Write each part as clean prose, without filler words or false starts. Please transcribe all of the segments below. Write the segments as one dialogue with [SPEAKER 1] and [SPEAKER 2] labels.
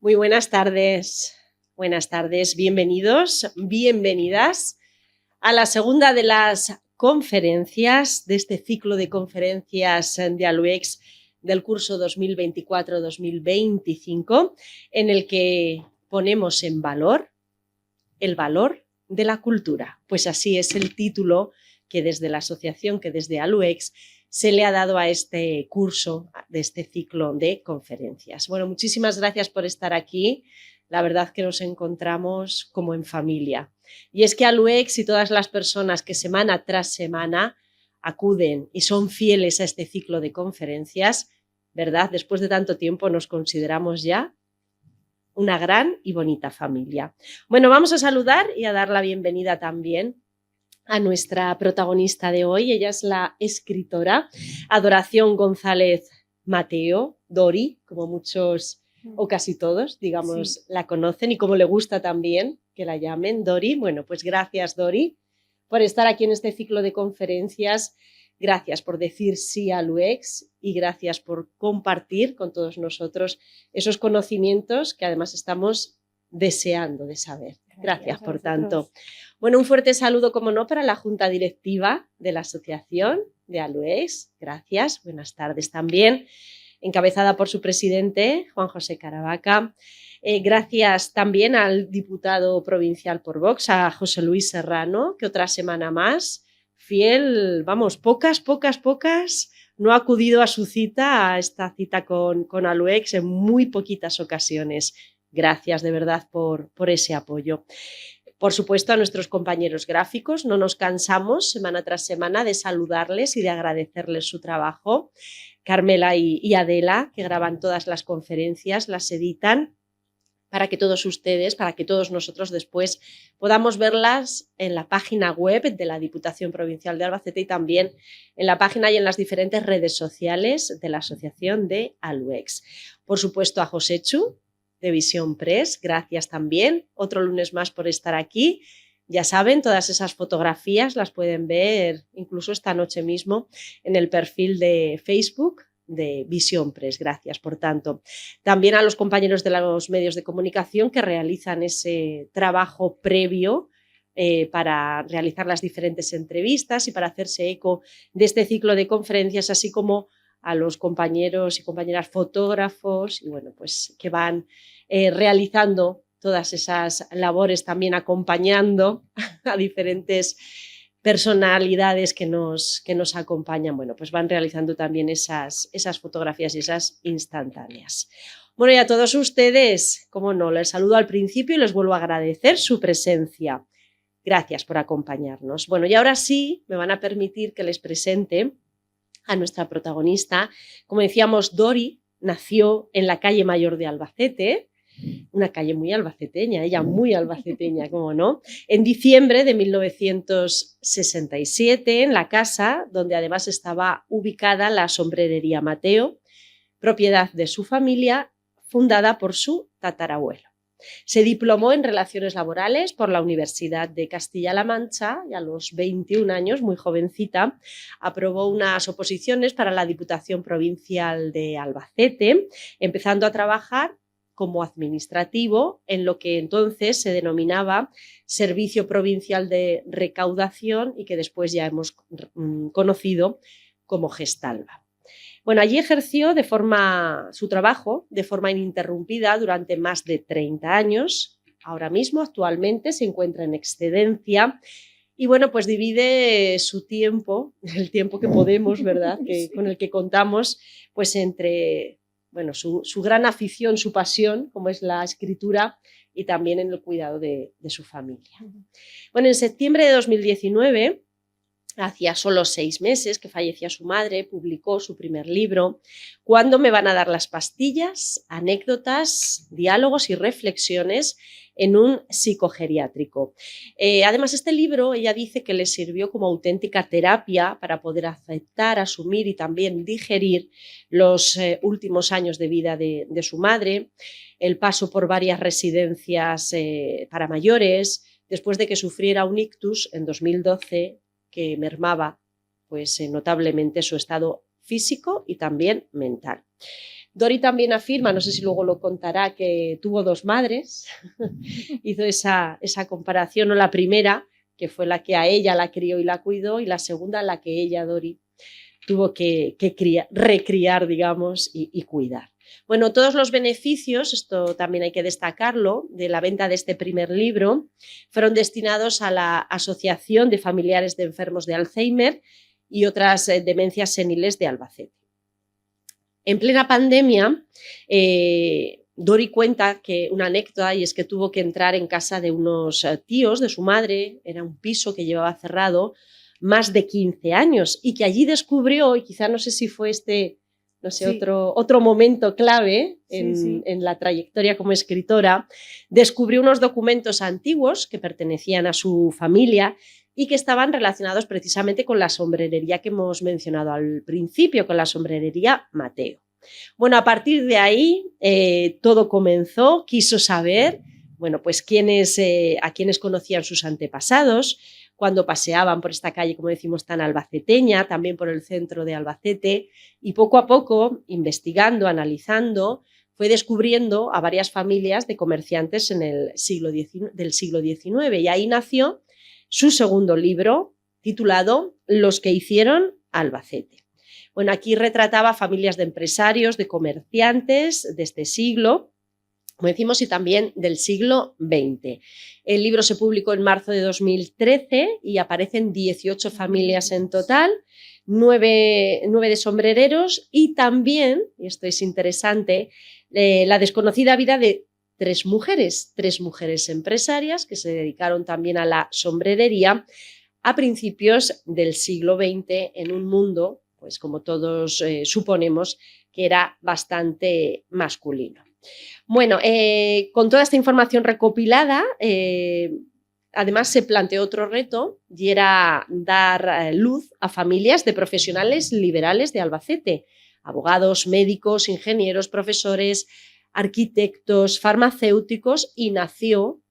[SPEAKER 1] Muy buenas tardes, bienvenidos, bienvenidas a la segunda de las conferencias de este ciclo de conferencias de ALUEX del curso 2024-2025, en el que ponemos en valor el valor de la cultura. Pues así es el título que desde la asociación, que desde ALUEX, se le ha dado a este curso, de este ciclo de conferencias. Bueno, muchísimas gracias por estar aquí. La verdad que nos encontramos como en familia. Y es que ALUEX y todas las personas que semana tras semana acuden y son fieles a este ciclo de conferencias, ¿verdad? Después de tanto tiempo nos consideramos ya una gran y bonita familia. Bueno, vamos a saludar y a dar la bienvenida también a nuestra protagonista de hoy. Ella es la escritora Adoración González Mateo, Dori, como muchos o casi todos, digamos, sí, la conocen y como le gusta también que la llamen Dori. Bueno, pues gracias, Dori, por estar aquí en este ciclo de conferencias. Gracias por decir sí a ALUEX y gracias por compartir con todos nosotros esos conocimientos que además estamos deseando de saber. Gracias por tanto. Bueno, un fuerte saludo, como no, para la Junta Directiva de la Asociación de ALUEX. Gracias, buenas tardes también, encabezada por su presidente, Juan José Caravaca. Gracias también al diputado provincial por Vox, a José Luis Serrano, que otra semana más, fiel, vamos, pocas, no ha acudido a su cita, a esta cita con ALUEX en muy poquitas ocasiones. Gracias de verdad por ese apoyo. Por supuesto, a nuestros compañeros gráficos, no nos cansamos semana tras semana de saludarles y de agradecerles su trabajo. Carmela y Adela, que graban todas las conferencias, las editan para que todos ustedes, para que todos nosotros después podamos verlas en la página web de la Diputación Provincial de Albacete y también en la página y en las diferentes redes sociales de la Asociación de ALUEX. Por supuesto, a Josechu, de Visión Press, gracias también, otro lunes más por estar aquí. Ya saben, todas esas fotografías las pueden ver incluso esta noche mismo en el perfil de Facebook de Visión Press. Gracias, por tanto. También a los compañeros de los medios de comunicación que realizan ese trabajo previo para realizar las diferentes entrevistas y para hacerse eco de este ciclo de conferencias, así como a los compañeros y compañeras fotógrafos y bueno, pues que van realizando todas esas labores, también acompañando a diferentes personalidades que nos acompañan. Bueno, pues van realizando también esas fotografías y esas instantáneas. Bueno, y a todos ustedes, como no, les saludo al principio y les vuelvo a agradecer su presencia. Gracias por acompañarnos. Bueno, y ahora sí me van a permitir que les presente a nuestra protagonista. Como decíamos, Dori nació en la calle Mayor de Albacete, una calle muy albaceteña, ella muy albaceteña, cómo no, en diciembre de 1967, en la casa donde además estaba ubicada la sombrerería Mateo, propiedad de su familia, fundada por su tatarabuelo. Se diplomó en Relaciones Laborales por la Universidad de Castilla-La Mancha y a los 21 años, muy jovencita, aprobó unas oposiciones para la Diputación Provincial de Albacete, empezando a trabajar como administrativo en lo que entonces se denominaba Servicio Provincial de Recaudación y que después ya hemos conocido como Gestalba. Bueno, allí ejerció su trabajo de forma ininterrumpida durante más de 30 años. Ahora mismo, actualmente, se encuentra en excedencia y bueno, pues divide su tiempo, el tiempo que podemos, ¿verdad? Sí. Con el que contamos, pues entre bueno, su gran afición, su pasión, como es la escritura, y también en el cuidado de su familia. Bueno, en septiembre de 2019, hacía solo 6 meses que fallecía su madre, publicó su primer libro, ¿Cuándo me van a dar las pastillas? Anécdotas, diálogos y reflexiones en un psicogeriátrico. Además, este libro, ella dice que le sirvió como auténtica terapia para poder aceptar, asumir y también digerir los últimos años de vida de su madre, el paso por varias residencias para mayores, después de que sufriera un ictus en 2012, que mermaba pues, notablemente su estado físico y también mental. Dori también afirma, no sé si luego lo contará, que tuvo 2 madres. Hizo esa comparación, o la primera, que fue la que a ella la crió y la cuidó, y la segunda, la que ella, Dori, tuvo que recriar, digamos, y cuidar. Bueno, todos los beneficios, esto también hay que destacarlo, de la venta de este primer libro, fueron destinados a la Asociación de Familiares de Enfermos de Alzheimer y otras demencias seniles de Albacete. En plena pandemia, Dori cuenta que una anécdota, y es que tuvo que entrar en casa de unos tíos de su madre, era un piso que llevaba cerrado más de 15 años, y que allí descubrió, y quizá no sé si fue no sé, sí, otro momento clave en la trayectoria como escritora, descubrió unos documentos antiguos que pertenecían a su familia y que estaban relacionados precisamente con la sombrerería que hemos mencionado al principio, con la sombrerería Mateo. Bueno, a partir de ahí todo comenzó, quiso saber, bueno, pues a quiénes conocían sus antepasados, cuando paseaban por esta calle, como decimos, tan albaceteña, también por el centro de Albacete, y poco a poco, investigando, analizando, fue descubriendo a varias familias de comerciantes del siglo XIX, y ahí nació su segundo libro, titulado Los que hicieron Albacete. Bueno, aquí retrataba familias de empresarios, de comerciantes de este siglo, como decimos, y también del siglo XX. El libro se publicó en marzo de 2013 y aparecen 18 familias en total, 9 de sombrereros y también, y esto es interesante, la desconocida vida de 3 mujeres empresarias que se dedicaron también a la sombrerería a principios del siglo XX en un mundo, pues como todos suponemos, que era bastante masculino. Bueno, con toda esta información recopilada, además se planteó otro reto y era dar luz a familias de profesionales liberales de Albacete, abogados, médicos, ingenieros, profesores, arquitectos, farmacéuticos, y nació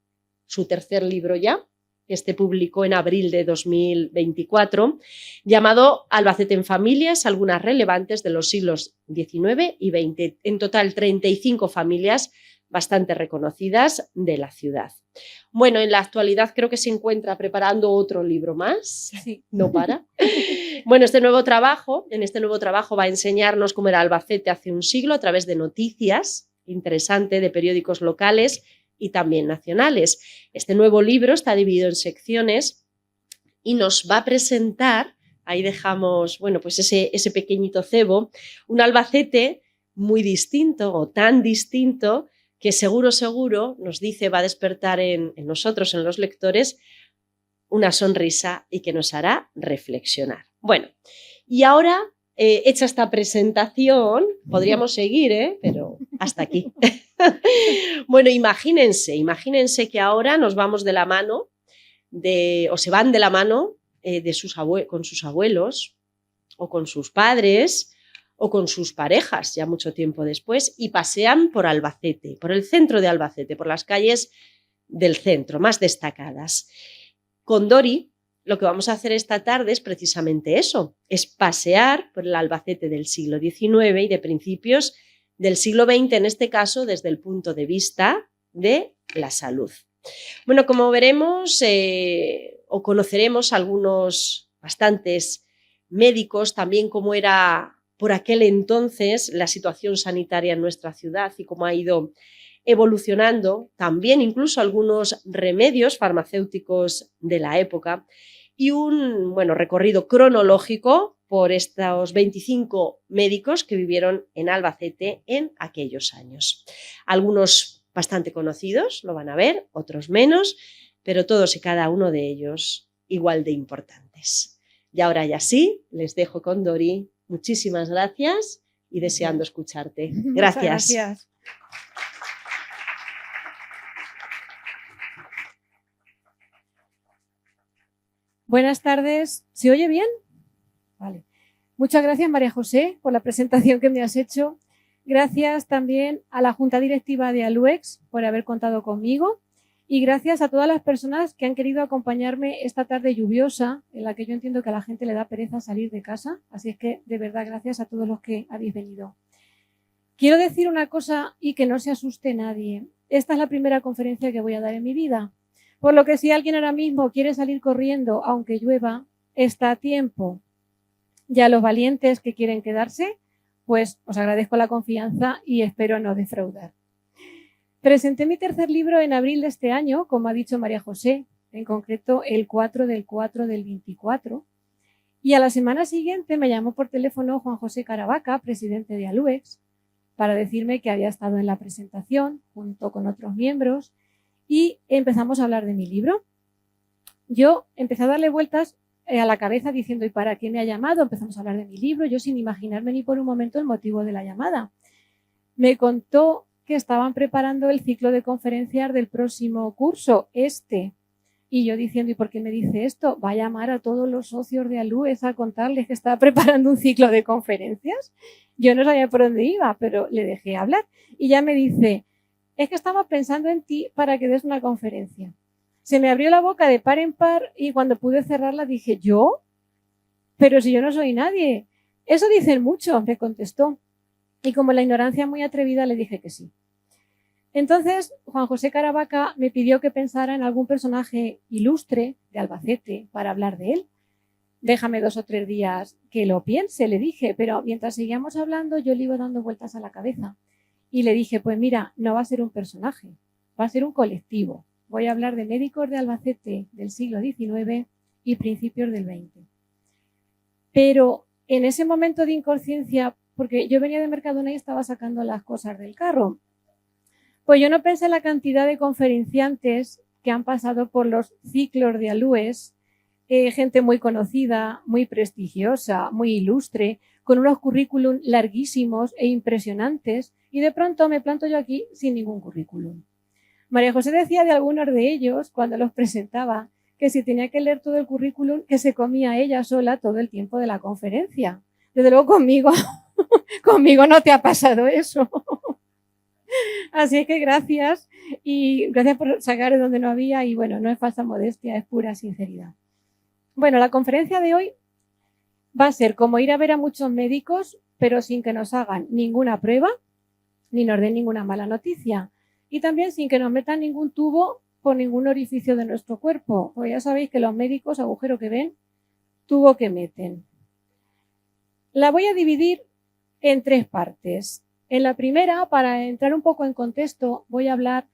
[SPEAKER 1] su tercer libro ya, que este publicó en abril de 2024, llamado Albacete en familias, algunas relevantes de los siglos XIX y XX. En total, 35 familias bastante reconocidas de la ciudad. Bueno, en la actualidad creo que se encuentra preparando otro libro más. Sí. No para. Bueno, en este nuevo trabajo va a enseñarnos cómo era Albacete hace un siglo a través de noticias, interesante, de periódicos locales y también nacionales. Este nuevo libro está dividido en secciones y nos va a presentar, ahí dejamos, bueno, pues ese pequeñito cebo, un Albacete muy distinto, o tan distinto, que seguro nos dice, va a despertar en nosotros, en los lectores, una sonrisa y que nos hará reflexionar. Bueno, y ahora, hecha esta presentación, podríamos seguir, pero hasta aquí. Bueno, imagínense que ahora nos vamos de la mano, o se van de la mano con sus abuelos, o con sus padres, o con sus parejas, ya mucho tiempo después, y pasean por Albacete, por el centro de Albacete, por las calles del centro, más destacadas. Con Dori, lo que vamos a hacer esta tarde es precisamente eso, es pasear por el Albacete del siglo XIX y de principios del siglo XX, en este caso desde el punto de vista de la salud. Bueno, como veremos o conoceremos algunos bastantes médicos, también cómo era por aquel entonces la situación sanitaria en nuestra ciudad y cómo ha ido evolucionando, también incluso algunos remedios farmacéuticos de la época, y un recorrido cronológico por estos 25 médicos que vivieron en Albacete en aquellos años. Algunos bastante conocidos, lo van a ver, otros menos, pero todos y cada uno de ellos igual de importantes. Y ahora ya sí, les dejo con Dori. Muchísimas gracias y deseando escucharte. Gracias.
[SPEAKER 2] Gracias. Buenas tardes. ¿Se oye bien? Vale. Muchas gracias, María José, por la presentación que me has hecho. Gracias también a la Junta Directiva de ALUEX por haber contado conmigo y gracias a todas las personas que han querido acompañarme esta tarde lluviosa en la que yo entiendo que a la gente le da pereza salir de casa. Así es que, de verdad, gracias a todos los que habéis venido. Quiero decir una cosa y que no se asuste nadie. Esta es la primera conferencia que voy a dar en mi vida. Por lo que si alguien ahora mismo quiere salir corriendo, aunque llueva, está a tiempo. Ya los valientes que quieren quedarse, pues os agradezco la confianza y espero no defraudar. Presenté mi tercer libro en abril de este año, como ha dicho María José, en concreto el 4 del 24. Y a la semana siguiente me llamó por teléfono Juan José Caravaca, presidente de ALUEX, para decirme que había estado en la presentación junto con otros miembros y empezamos a hablar de mi libro. Yo empecé a darle vueltas a la cabeza diciendo, ¿y para qué me ha llamado? Empezamos a hablar de mi libro, yo sin imaginarme ni por un momento el motivo de la llamada. Me contó que estaban preparando el ciclo de conferencias del próximo curso, y yo diciendo, ¿y por qué me dice esto? ¿Va a llamar a todos los socios de ALUEX a contarles que estaba preparando un ciclo de conferencias? Yo no sabía por dónde iba, pero le dejé hablar. Y ya me dice, es que estaba pensando en ti para que des una conferencia. Se me abrió la boca de par en par y cuando pude cerrarla dije, ¿yo? Pero si yo no soy nadie. Eso dicen mucho, me contestó. Y como la ignorancia muy atrevida le dije que sí. Entonces, Juan José Caravaca me pidió que pensara en algún personaje ilustre de Albacete para hablar de él. Déjame 2 o 3 días que lo piense, le dije, pero mientras seguíamos hablando yo le iba dando vueltas a la cabeza. Y le dije, pues mira, no va a ser un personaje, va a ser un colectivo. Voy a hablar de médicos de Albacete del siglo XIX y principios del XX. Pero en ese momento de inconsciencia, porque yo venía de Mercadona y estaba sacando las cosas del carro, pues yo no pensé en la cantidad de conferenciantes que han pasado por los ciclos de ALUEX, gente muy conocida, muy prestigiosa, muy ilustre, con unos currículum larguísimos e impresionantes, y de pronto me planto yo aquí sin ningún currículum. María José decía de algunos de ellos, cuando los presentaba, que si tenía que leer todo el currículum, que se comía ella sola todo el tiempo de la conferencia. Desde luego conmigo no te ha pasado eso. Así que gracias, y gracias por sacar de donde no había, y bueno, no es falsa modestia, es pura sinceridad. Bueno, la conferencia de hoy va a ser como ir a ver a muchos médicos, pero sin que nos hagan ninguna prueba, ni nos den ninguna mala noticia, y también sin que nos metan ningún tubo por ningún orificio de nuestro cuerpo, porque ya sabéis que los médicos, agujero que ven, tubo que meten. La voy a dividir en 3 partes. En la primera, para entrar un poco en contexto, voy a hablar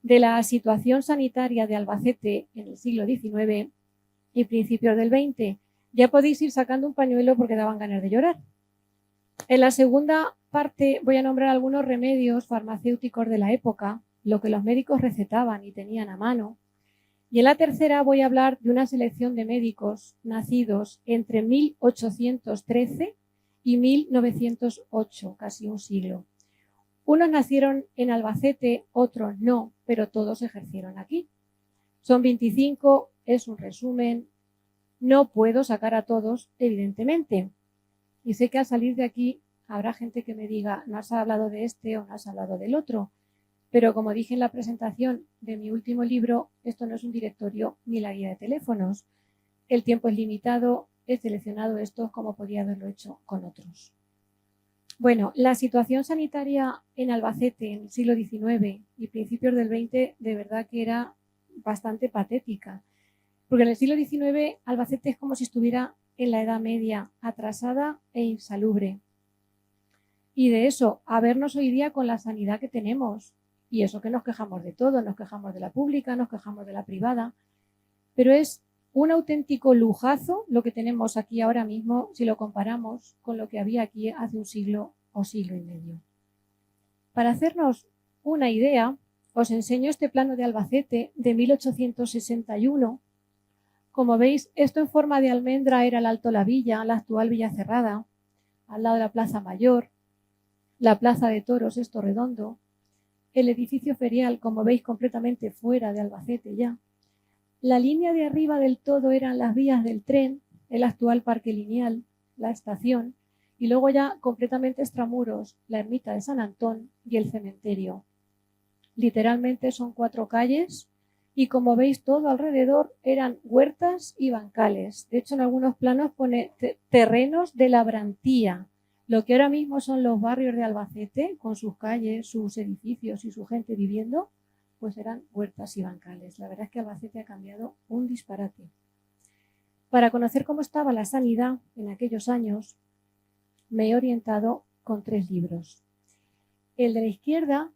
[SPEAKER 2] de la situación sanitaria de Albacete en el siglo XIX y principios del XX. Ya podéis ir sacando un pañuelo porque daban ganas de llorar. En la segunda parte voy a nombrar algunos remedios farmacéuticos de la época, lo que los médicos recetaban y tenían a mano. Y en la tercera voy a hablar de una selección de médicos nacidos entre 1813 y 1908, casi un siglo. Unos nacieron en Albacete, otros no, pero todos ejercieron aquí. Son 25, es un resumen. No puedo sacar a todos, evidentemente. Y sé que al salir de aquí habrá gente que me diga, no has hablado de este o no has hablado del otro. Pero como dije en la presentación de mi último libro, esto no es un directorio ni la guía de teléfonos. El tiempo es limitado, he seleccionado estos como podía haberlo hecho con otros. Bueno, la situación sanitaria en Albacete en el siglo XIX y principios del XX de verdad que era bastante patética. Porque en el siglo XIX Albacete es como si estuviera en la Edad Media, atrasada e insalubre. Y de eso, a vernos hoy día con la sanidad que tenemos. Y eso que nos quejamos de todo, nos quejamos de la pública, nos quejamos de la privada. Pero es un auténtico lujazo lo que tenemos aquí ahora mismo si lo comparamos con lo que había aquí hace un siglo o siglo y medio. Para hacernos una idea, os enseño este plano de Albacete de 1861. Como veis, esto en forma de almendra era el Alto La Villa, la actual Villa Cerrada, al lado de la Plaza Mayor, la Plaza de Toros, esto redondo, el edificio ferial, como veis, completamente fuera de Albacete ya. La línea de arriba del todo eran las vías del tren, el actual Parque Lineal, la estación, y luego ya completamente extramuros, la ermita de San Antón y el cementerio. Literalmente son 4 calles y como veis todo alrededor eran huertas y bancales. De hecho en algunos planos pone terrenos de labrantía, Lo que ahora mismo son los barrios de Albacete, con sus calles, sus edificios y su gente viviendo, pues eran huertas y bancales. La verdad es que Albacete ha cambiado un disparate. Para conocer cómo estaba la sanidad en aquellos años, me he orientado con 3 libros. El de la izquierda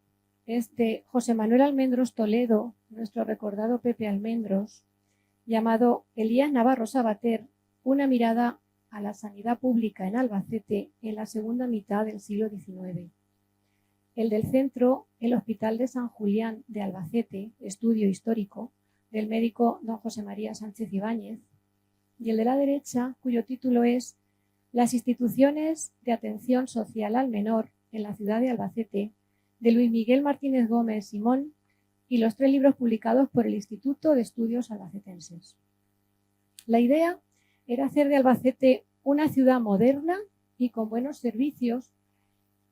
[SPEAKER 2] es de José Manuel Almendros Toledo, nuestro recordado Pepe Almendros, llamado Elías Navarro Sabater, una mirada a la sanidad pública en Albacete en la segunda mitad del siglo XIX. El del centro, el Hospital de San Julián de Albacete, estudio histórico, del médico don José María Sánchez Ibáñez, y el de la derecha, cuyo título es Las instituciones de atención social al menor en la ciudad de Albacete, de Luis Miguel Martínez Gómez Simón, y los 3 libros publicados por el Instituto de Estudios Albacetenses. La idea era hacer de Albacete una ciudad moderna y con buenos servicios,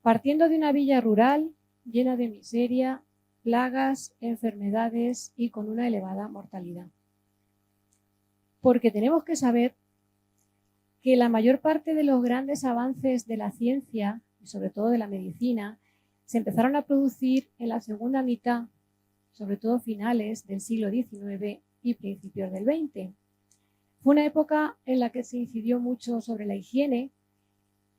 [SPEAKER 2] partiendo de una villa rural llena de miseria, plagas, enfermedades y con una elevada mortalidad. Porque tenemos que saber que la mayor parte de los grandes avances de la ciencia y sobre todo de la medicina se empezaron a producir en la segunda mitad, sobre todo finales del siglo XIX y principios del XX. Fue una época en la que se incidió mucho sobre la higiene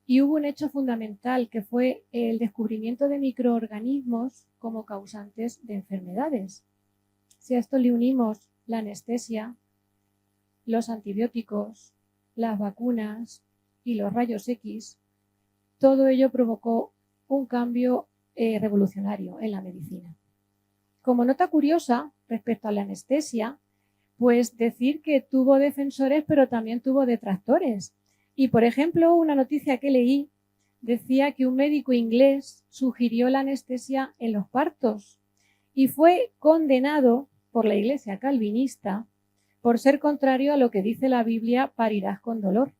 [SPEAKER 2] y hubo un hecho fundamental que fue el descubrimiento de microorganismos como causantes de enfermedades. Si a esto le unimos la anestesia, los antibióticos, las vacunas y los rayos X, todo ello provocó un cambio revolucionario en la medicina. Como nota curiosa respecto a la anestesia, pues decir que tuvo defensores pero también tuvo detractores. Y por ejemplo, una noticia que leí decía que un médico inglés sugirió la anestesia en los partos y fue condenado por la Iglesia calvinista por ser contrario a lo que dice la Biblia, parirás con dolor.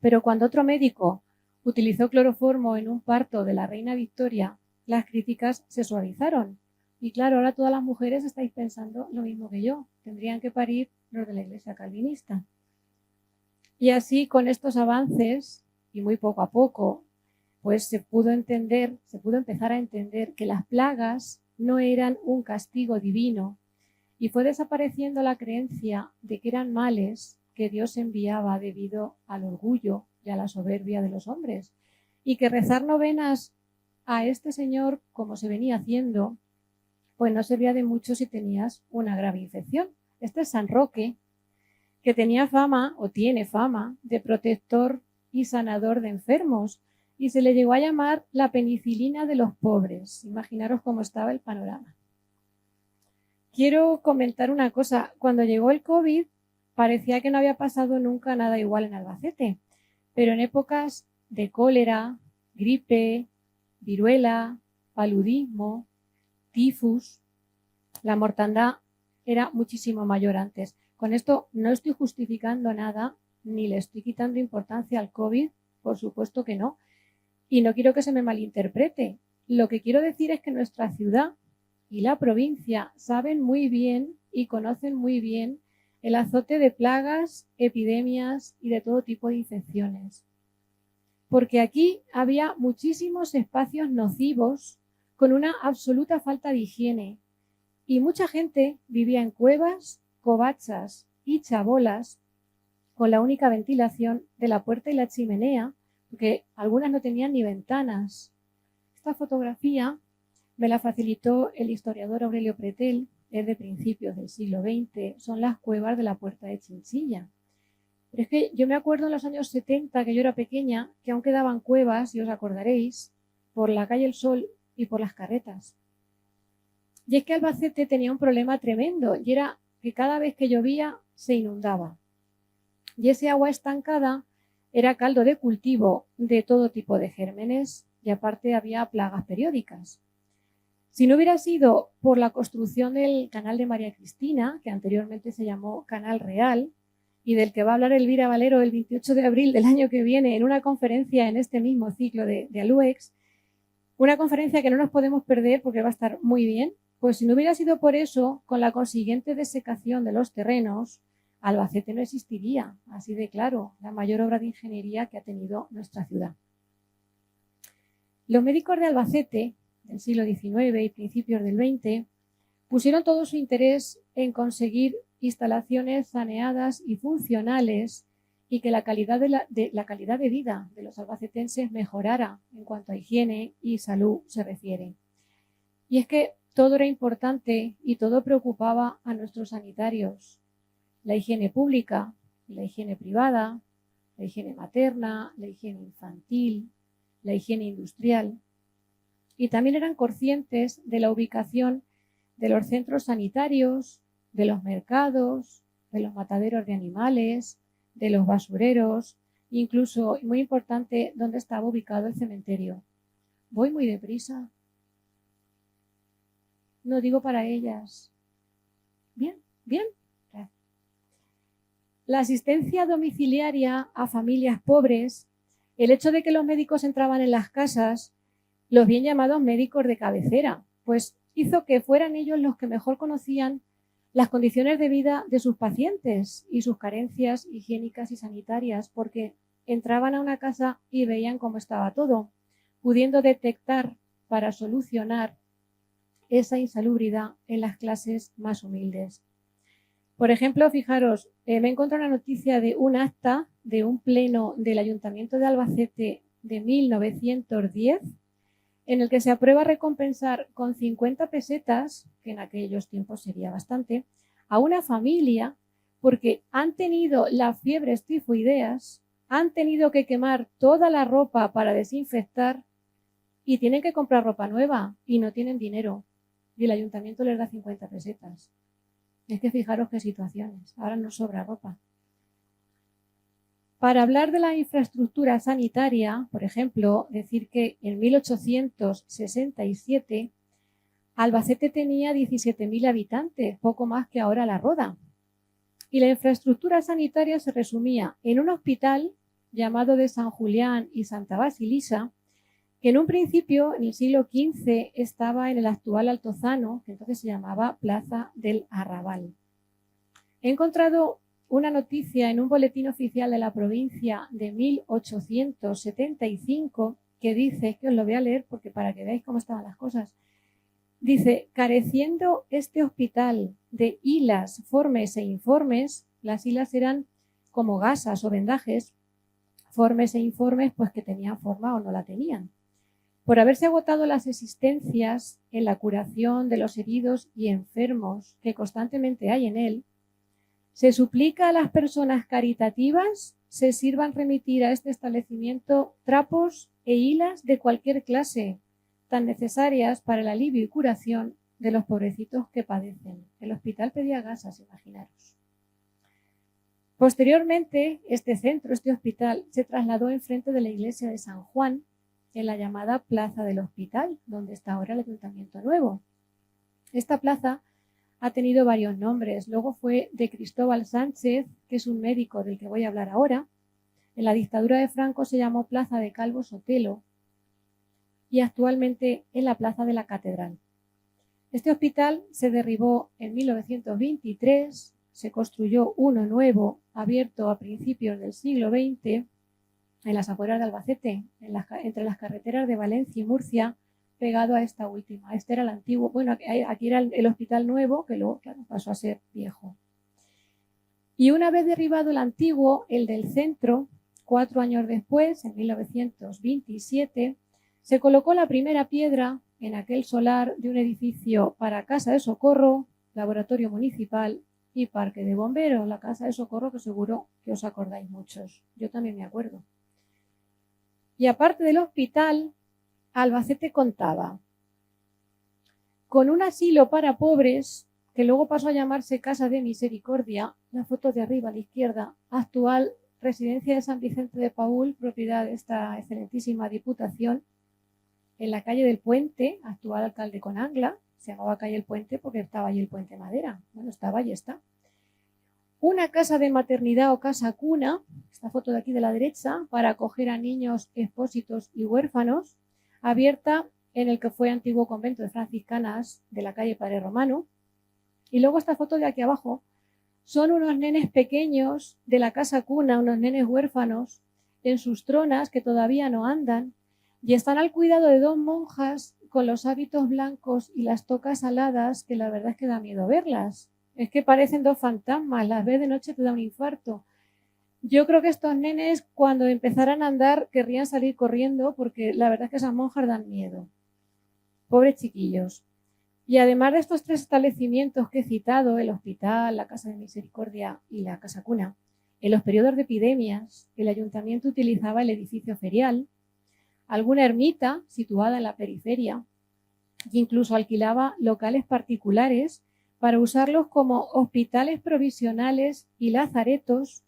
[SPEAKER 2] Pero cuando otro médico utilizó cloroformo en un parto de la reina Victoria, las críticas se suavizaron. Y claro, ahora todas las mujeres estáis pensando lo mismo que yo. Tendrían que parir los de la Iglesia calvinista. Y así, con estos avances, y muy poco a poco, pues se pudo empezar a entender que las plagas no eran un castigo divino, y fue desapareciendo la creencia de que eran males que Dios enviaba debido al orgullo y a la soberbia de los hombres, y que rezar novenas a este señor, como se venía haciendo, pues no servía de mucho si tenías una grave infección. Este es San Roque, que tenía fama, o tiene fama, de protector y sanador de enfermos, y se le llegó a llamar la penicilina de los pobres. Imaginaros cómo estaba el panorama. Quiero comentar una cosa. Cuando llegó el COVID, parecía que no había pasado nunca nada igual en Albacete, pero en épocas de cólera, gripe, viruela, paludismo, tifus, la mortandad era muchísimo mayor antes. Con esto no estoy justificando nada, ni le estoy quitando importancia al COVID, por supuesto que no, y no quiero que se me malinterprete. Lo que quiero decir es que nuestra ciudad y la provincia saben muy bien y conocen muy bien el azote de plagas, epidemias y de todo tipo de infecciones. Porque aquí había muchísimos espacios nocivos con una absoluta falta de higiene y mucha gente vivía en cuevas, covachas y chabolas con la única ventilación de la puerta y la chimenea, porque algunas no tenían ni ventanas. Esta fotografía me la facilitó el historiador Aurelio Pretel, es de principios del siglo XX, son las cuevas de la Puerta de Chinchilla. Pero es que yo me acuerdo en los años 70, que yo era pequeña, que aún quedaban cuevas, y os acordaréis, por la calle El Sol y por las Carretas. Y es que Albacete tenía un problema tremendo, y era que cada vez que llovía se inundaba. Y ese agua estancada era caldo de cultivo de todo tipo de gérmenes, y aparte había plagas periódicas. Si no hubiera sido por la construcción del canal de María Cristina, que anteriormente se llamó Canal Real, y del que va a hablar Elvira Valero el 28 de abril del año que viene en una conferencia en este mismo ciclo de ALUEX, una conferencia que no nos podemos perder porque va a estar muy bien, pues si no hubiera sido por eso, con la consiguiente desecación de los terrenos, Albacete no existiría, así de claro, la mayor obra de ingeniería que ha tenido nuestra ciudad. Los médicos de Albacete del siglo XIX y principios del XX pusieron todo su interés en conseguir instalaciones saneadas y funcionales y que la calidad de vida de los albacetenses mejorara en cuanto a higiene y salud se refiere. Y es que todo era importante y todo preocupaba a nuestros sanitarios. La higiene pública y la higiene privada, la higiene materna, la higiene infantil, la higiene industrial. Y también eran conscientes de la ubicación de los centros sanitarios, de los mercados, de los mataderos de animales, de los basureros, incluso, muy importante, dónde estaba ubicado el cementerio. Voy muy deprisa. No digo para ellas. Bien, bien. La asistencia domiciliaria a familias pobres, el hecho de que los médicos entraban en las casas, los bien llamados médicos de cabecera, pues hizo que fueran ellos los que mejor conocían las condiciones de vida de sus pacientes y sus carencias higiénicas y sanitarias, porque entraban a una casa y veían cómo estaba todo, pudiendo detectar para solucionar esa insalubridad en las clases más humildes. Por ejemplo, fijaros, me encontré una noticia de un acta de un pleno del Ayuntamiento de Albacete de 1910, en el que se aprueba recompensar con 50 pesetas, que en aquellos tiempos sería bastante, a una familia porque han tenido las fiebres tifoideas, han tenido que quemar toda la ropa para desinfectar y tienen que comprar ropa nueva y no tienen dinero. Y el ayuntamiento les da 50 pesetas. Es que fijaros qué situaciones. Ahora nos sobra ropa. Para hablar de la infraestructura sanitaria, por ejemplo, decir que en 1867 Albacete tenía 17.000 habitantes, poco más que ahora La Roda. Y la infraestructura sanitaria se resumía en un hospital llamado de San Julián y Santa Basilisa, que en un principio, en el siglo XV, estaba en el actual Altozano, que entonces se llamaba Plaza del Arrabal. He encontrado una noticia en un boletín oficial de la provincia de 1875 que dice, que os lo voy a leer porque para que veáis cómo estaban las cosas, dice, careciendo este hospital de hilas, formes e informes, las hilas eran como gasas o vendajes, formes e informes pues que tenían forma o no la tenían. Por haberse agotado las existencias en la curación de los heridos y enfermos que constantemente hay en él, se suplica a las personas caritativas se sirvan remitir a este establecimiento trapos e hilas de cualquier clase, tan necesarias para el alivio y curación de los pobrecitos que padecen. El hospital pedía gasas, imaginaros. Posteriormente, este centro, este hospital, se trasladó enfrente de la iglesia de San Juan, en la llamada Plaza del Hospital, donde está ahora el Ayuntamiento Nuevo. Esta plaza ha tenido varios nombres. Luego fue de Cristóbal Sánchez, que es un médico del que voy a hablar ahora. En la dictadura de Franco se llamó Plaza de Calvo Sotelo y actualmente es la Plaza de la Catedral. Este hospital se derribó en 1923, se construyó uno nuevo, abierto a principios del siglo XX, en las afueras de Albacete, entre las carreteras de Valencia y Murcia, pegado a esta última. Este era el antiguo, bueno, aquí era el hospital nuevo, que luego, claro, pasó a ser viejo. Y una vez derribado el antiguo, el del centro, 4 años después, en 1927, se colocó la primera piedra en aquel solar de un edificio para Casa de Socorro, Laboratorio Municipal y Parque de Bomberos, la Casa de Socorro que seguro que os acordáis muchos. Yo también me acuerdo. Y aparte del hospital, Albacete contaba con un asilo para pobres, que luego pasó a llamarse Casa de Misericordia, la foto de arriba a la izquierda, actual residencia de San Vicente de Paúl, propiedad de esta excelentísima diputación, en la calle del Puente, actual alcalde Conangla, se llamaba calle El Puente porque estaba allí el Puente Madera, bueno, estaba y está. Una casa de maternidad o casa cuna, esta foto de aquí de la derecha, para acoger a niños expósitos y huérfanos, abierta en el que fue antiguo convento de franciscanas de la calle Padre Romano. Y luego esta foto de aquí abajo son unos nenes pequeños de la casa cuna, unos nenes huérfanos en sus tronas que todavía no andan, y están al cuidado de dos monjas con los hábitos blancos y las tocas aladas, que la verdad es que da miedo verlas. Es que parecen dos fantasmas, las ves de noche te da un infarto. Yo creo que estos nenes, cuando empezaran a andar, querrían salir corriendo, porque la verdad es que esas monjas dan miedo. Pobres chiquillos. Y además de estos 3 establecimientos que he citado, el hospital, la Casa de Misericordia y la Casa Cuna, en los periodos de epidemias, el ayuntamiento utilizaba el edificio ferial, alguna ermita situada en la periferia, e incluso alquilaba locales particulares para usarlos como hospitales provisionales y lazaretos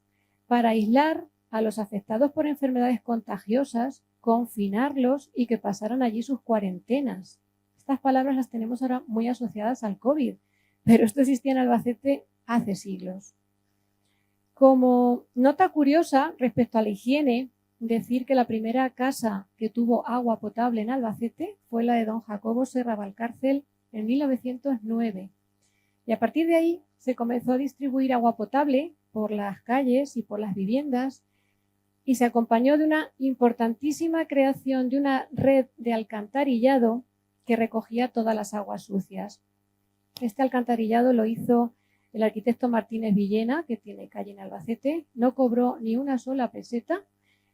[SPEAKER 2] para aislar a los afectados por enfermedades contagiosas, confinarlos y que pasaran allí sus cuarentenas. Estas palabras las tenemos ahora muy asociadas al COVID, pero esto existía en Albacete hace siglos. Como nota curiosa respecto a la higiene, decir que la primera casa que tuvo agua potable en Albacete fue la de don Jacobo Serra Valcárcel en 1909. Y a partir de ahí se comenzó a distribuir agua potable por las calles y por las viviendas y se acompañó de una importantísima creación de una red de alcantarillado que recogía todas las aguas sucias. Este alcantarillado lo hizo el arquitecto Martínez Villena, que tiene calle en Albacete, no cobró ni una sola peseta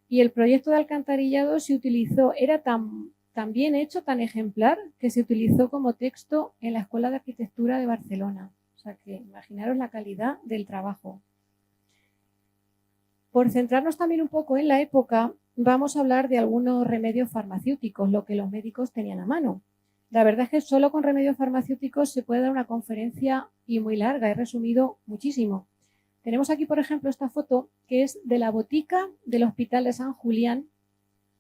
[SPEAKER 2] y el proyecto de alcantarillado se utilizó, era tan bien hecho, tan ejemplar, que se utilizó como texto en la Escuela de Arquitectura de Barcelona. O sea que imaginaros la calidad del trabajo. Por centrarnos también un poco en la época, vamos a hablar de algunos remedios farmacéuticos, lo que los médicos tenían a mano. La verdad es que solo con remedios farmacéuticos se puede dar una conferencia y muy larga, he resumido muchísimo. Tenemos aquí, por ejemplo, esta foto que es de la botica del Hospital de San Julián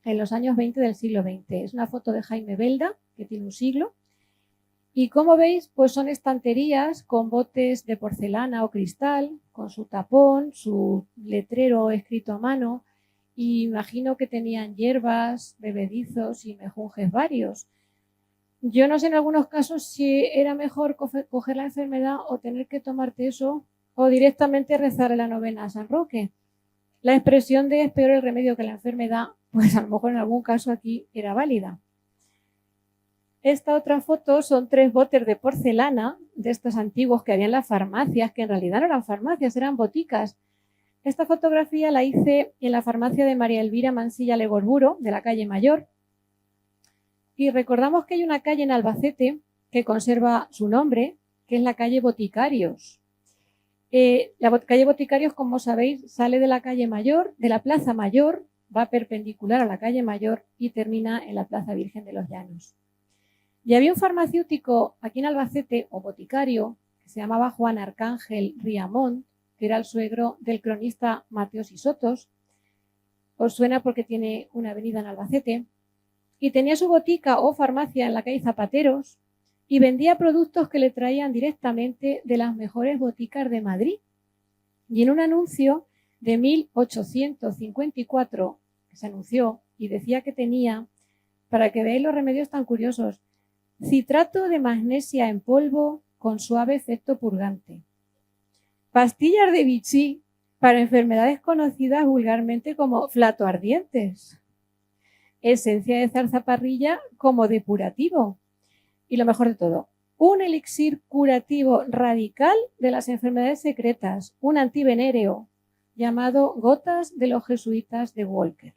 [SPEAKER 2] en los años 20 del siglo XX. Es una foto de Jaime Belda, que tiene un siglo. Y como veis, pues son estanterías con botes de porcelana o cristal, con su tapón, su letrero escrito a mano. Y imagino que tenían hierbas, bebedizos y mejunjes varios. Yo no sé en algunos casos si era mejor coger la enfermedad o tener que tomarte eso o directamente rezar la novena a San Roque. La expresión de es peor el remedio que la enfermedad, pues a lo mejor en algún caso aquí era válida. Esta otra foto son 3 botes de porcelana de estos antiguos que había en las farmacias, que en realidad no eran farmacias, eran boticas. Esta fotografía la hice en la farmacia de María Elvira Mansilla Legorburo, de la calle Mayor. Y recordamos que hay una calle en Albacete que conserva su nombre, que es la calle Boticarios. La calle Boticarios, como sabéis, sale de la calle Mayor, de la Plaza Mayor, va perpendicular a la calle Mayor y termina en la Plaza Virgen de los Llanos. Y había un farmacéutico aquí en Albacete, o boticario, que se llamaba Juan Arcángel Riamont, que era el suegro del cronista Mateos y Sotos. Os suena porque tiene una avenida en Albacete. Y tenía su botica o farmacia en la calle Zapateros y vendía productos que le traían directamente de las mejores boticas de Madrid. Y en un anuncio de 1854 que se anunció y decía que tenía, para que veáis los remedios tan curiosos, citrato de magnesia en polvo con suave efecto purgante, pastillas de vichy para enfermedades conocidas vulgarmente como flatoardientes, esencia de zarzaparrilla como depurativo y lo mejor de todo, un elixir curativo radical de las enfermedades secretas, un antivenéreo llamado Gotas de los Jesuitas de Walker.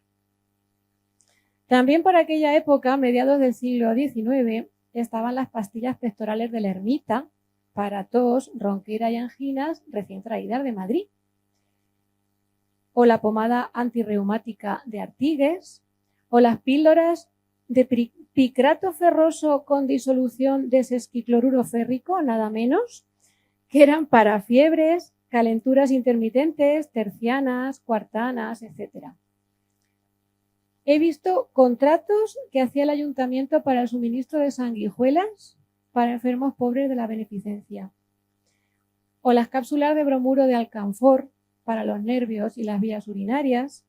[SPEAKER 2] También por aquella época, mediados del siglo XIX, estaban las pastillas pectorales de la ermita para tos, ronquera y anginas recién traídas de Madrid, o la pomada antirreumática de Artigues, o las píldoras de picrato ferroso con disolución de sesquicloruro férrico, nada menos, que eran para fiebres, calenturas intermitentes, tercianas, cuartanas, etc. He visto contratos que hacía el ayuntamiento para el suministro de sanguijuelas para enfermos pobres de la beneficencia, o las cápsulas de bromuro de alcanfor para los nervios y las vías urinarias,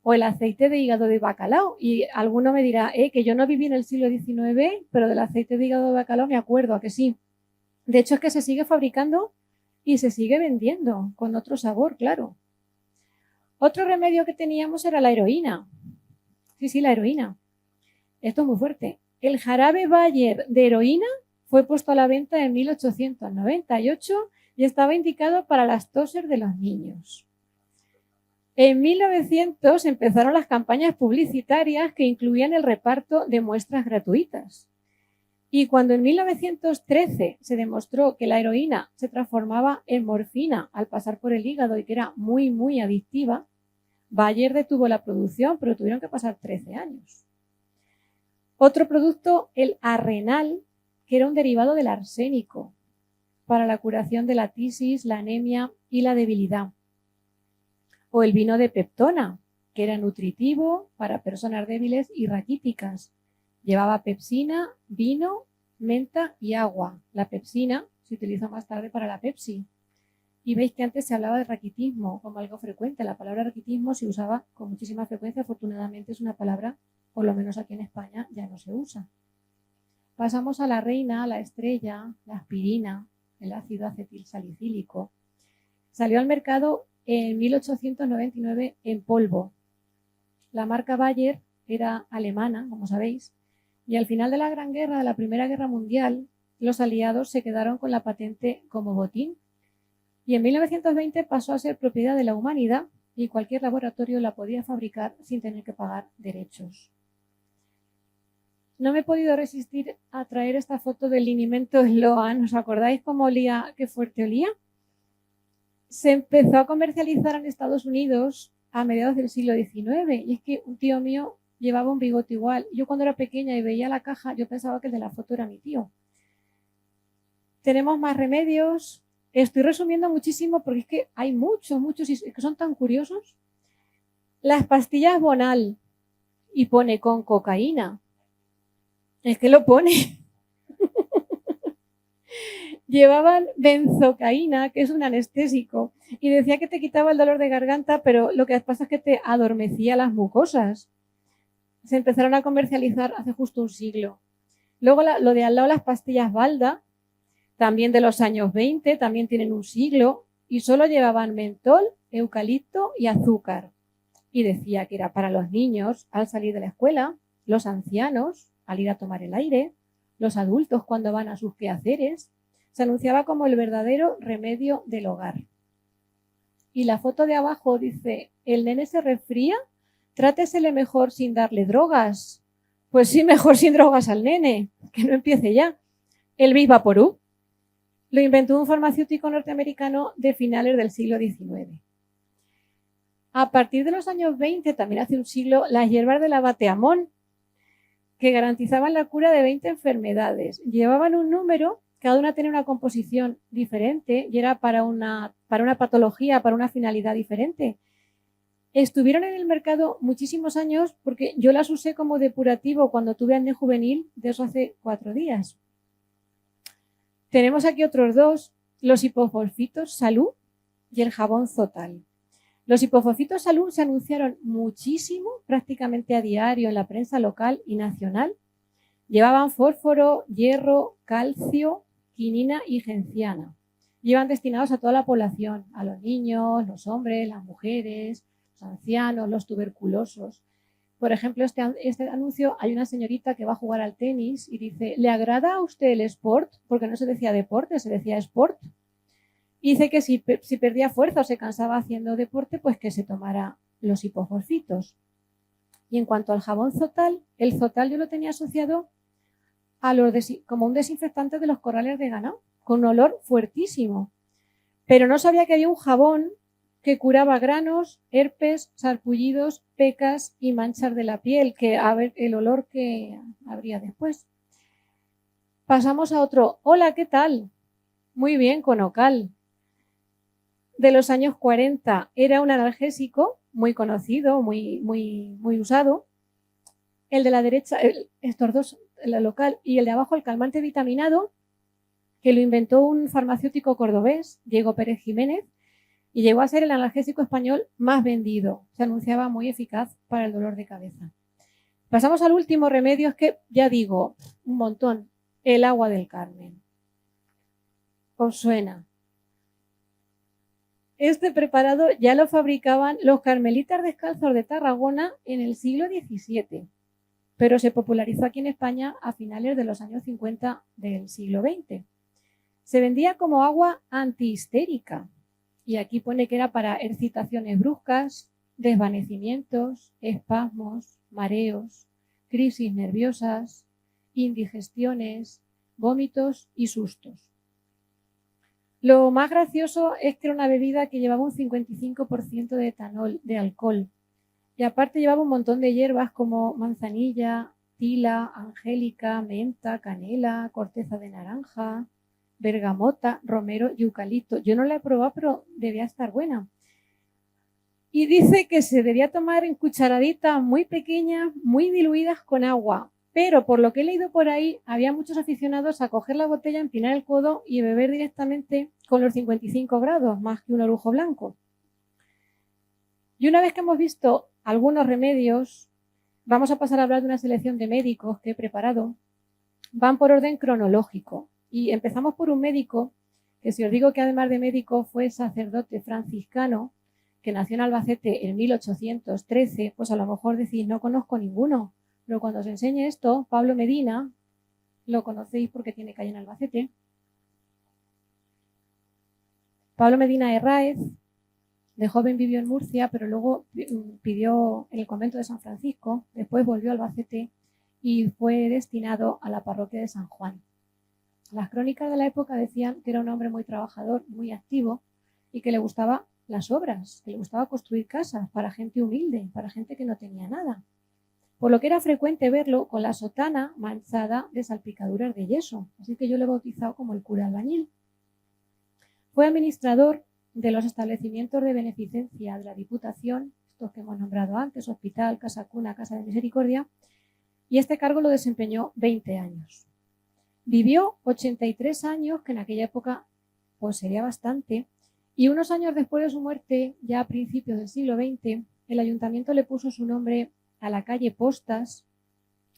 [SPEAKER 2] o el aceite de hígado de bacalao. Y alguno me dirá, que yo no viví en el siglo XIX, pero del aceite de hígado de bacalao me acuerdo, ¿a que sí? De hecho, es que se sigue fabricando y se sigue vendiendo, con otro sabor, claro. Otro remedio que teníamos era la heroína. Sí, la heroína. esto es muy fuerte, el jarabe Bayer de heroína fue puesto a la venta en 1898 y estaba indicado para las toses de los niños. En 1900 empezaron las campañas publicitarias que incluían el reparto de muestras gratuitas. Y cuando en 1913 se demostró que la heroína se transformaba en morfina al pasar por el hígado y que era muy, muy adictiva, Bayer detuvo la producción, pero tuvieron que pasar 13 años. Otro producto, el Arrenal, que era un derivado del arsénico para la curación de la tisis, la anemia y la debilidad. O el vino de Peptona, que era nutritivo para personas débiles y raquíticas. Llevaba pepsina, vino, menta y agua. La pepsina se utilizó más tarde para la Pepsi. Y veis que antes se hablaba de raquitismo como algo frecuente. La palabra raquitismo se usaba con muchísima frecuencia. Afortunadamente es una palabra, por lo menos aquí en España, ya no se usa. Pasamos a la reina, a la estrella, la aspirina, el ácido acetilsalicílico. Salió al mercado en 1899 en polvo. La marca Bayer era alemana, como sabéis, y al final de la Gran Guerra, de la Primera Guerra Mundial, los aliados se quedaron con la patente como botín y en 1920 pasó a ser propiedad de la humanidad y cualquier laboratorio la podía fabricar sin tener que pagar derechos. No me he podido resistir a traer esta foto del linimento Sloan. ¿Os acordáis cómo olía, qué fuerte olía? Se empezó a comercializar en Estados Unidos a mediados del siglo XIX y es que un tío mío llevaba un bigote igual. Yo cuando era pequeña y veía la caja, yo pensaba que el de la foto era mi tío. Tenemos más remedios. Estoy resumiendo muchísimo porque es que hay muchos y que son tan curiosos. Las pastillas Bonal y pone con cocaína. Es que lo pone. Llevaban benzocaína, que es un anestésico, y decía que te quitaba el dolor de garganta, pero lo que pasa es que te adormecía las mucosas. Se empezaron a comercializar hace justo un siglo. Luego lo de al lado, las pastillas Balda, también de los años 20, también tienen un siglo, y solo llevaban mentol, eucalipto y azúcar. Y decía que era para los niños al salir de la escuela, los ancianos al ir a tomar el aire, los adultos cuando van a sus quehaceres. Se anunciaba como el verdadero remedio del hogar. Y la foto de abajo dice, ¿el nene se resfría? Trátesele mejor sin darle drogas. Pues sí, mejor sin drogas al nene, que no empiece ya. El Vivaporub lo inventó un farmacéutico norteamericano de finales del siglo XIX. A partir de los años 20, también hace un siglo, las hierbas de la Bateamón, que garantizaban la cura de 20 enfermedades. Llevaban un número, cada una tenía una composición diferente y era para una patología, para una finalidad diferente. Estuvieron en el mercado muchísimos años porque yo las usé como depurativo cuando tuve acné juvenil, de eso hace 4 días. Tenemos aquí otros dos, los hipofosfitos Salud y el jabón Zotal. Los hipofosfitos Salud se anunciaron muchísimo, prácticamente a diario en la prensa local y nacional. Llevaban fósforo, hierro, calcio, quinina y genciana. Iban destinados a toda la población, a los niños, los hombres, las mujeres, los ancianos, los tuberculosos. Por ejemplo, este anuncio, hay una señorita que va a jugar al tenis y dice, ¿le agrada a usted el sport? Porque no se decía deporte, se decía sport. Y dice que si perdía fuerza o se cansaba haciendo deporte, pues que se tomara los hipofosfitos. Y en cuanto al jabón Zotal, el Zotal yo lo tenía asociado a como un desinfectante de los corrales de ganado, con un olor fuertísimo. Pero no sabía que había un jabón que curaba granos, herpes, sarpullidos, pecas y manchas de la piel, que a ver el olor que habría después. Pasamos a otro. Hola, ¿qué tal? Muy bien, Conocal. De los años 40, era un analgésico muy conocido, muy usado. El de la derecha, estos dos, el local, y el de abajo, el calmante vitaminado, que lo inventó un farmacéutico cordobés, Diego Pérez Jiménez, y llegó a ser el analgésico español más vendido. Se anunciaba muy eficaz para el dolor de cabeza. Pasamos al último remedio, es que ya digo, un montón, el agua del Carmen. ¿Os suena? Este preparado ya lo fabricaban los carmelitas descalzos de Tarragona en el siglo XVII. pero se popularizó aquí en España a finales de los años 50 del siglo XX. Se vendía como agua antihistérica y aquí pone que era para excitaciones bruscas, desvanecimientos, espasmos, mareos, crisis nerviosas, indigestiones, vómitos y sustos. Lo más gracioso es que era una bebida que llevaba un 55% de etanol, de alcohol, y aparte llevaba un montón de hierbas como manzanilla, tila, angélica, menta, canela, corteza de naranja, bergamota, romero y eucalipto. Yo no la he probado, pero debía estar buena. Y dice que se debía tomar en cucharaditas muy pequeñas, muy diluidas con agua. Pero por lo que he leído por ahí, había muchos aficionados a coger la botella, empinar el codo y beber directamente con los 55 grados, más que un orujo blanco. Y una vez que hemos visto algunos remedios, vamos a pasar a hablar de una selección de médicos que he preparado. Van por orden cronológico. Y empezamos por un médico, que si os digo que además de médico fue sacerdote franciscano, que nació en Albacete en 1813, pues a lo mejor decís, no conozco ninguno. Pero cuando os enseñe esto, Pablo Medina, lo conocéis porque tiene calle en Albacete. Pablo Medina Herráez, de joven vivió en Murcia, pero luego pidió en el convento de San Francisco, después volvió a Albacete y fue destinado a la parroquia de San Juan. Las crónicas de la época decían que era un hombre muy trabajador, muy activo y que le gustaban las obras, que le gustaba construir casas para gente humilde, para gente que no tenía nada. Por lo que era frecuente verlo con la sotana manchada de salpicaduras de yeso. Así que yo lo he bautizado como el cura albañil. Fue administrador de los establecimientos de beneficencia de la Diputación, estos que hemos nombrado antes, hospital, casa cuna, casa de misericordia, y este cargo lo desempeñó 20 años. Vivió 83 años, que en aquella época pues sería bastante, y unos años después de su muerte, ya a principios del siglo XX, el ayuntamiento le puso su nombre a la calle Postas,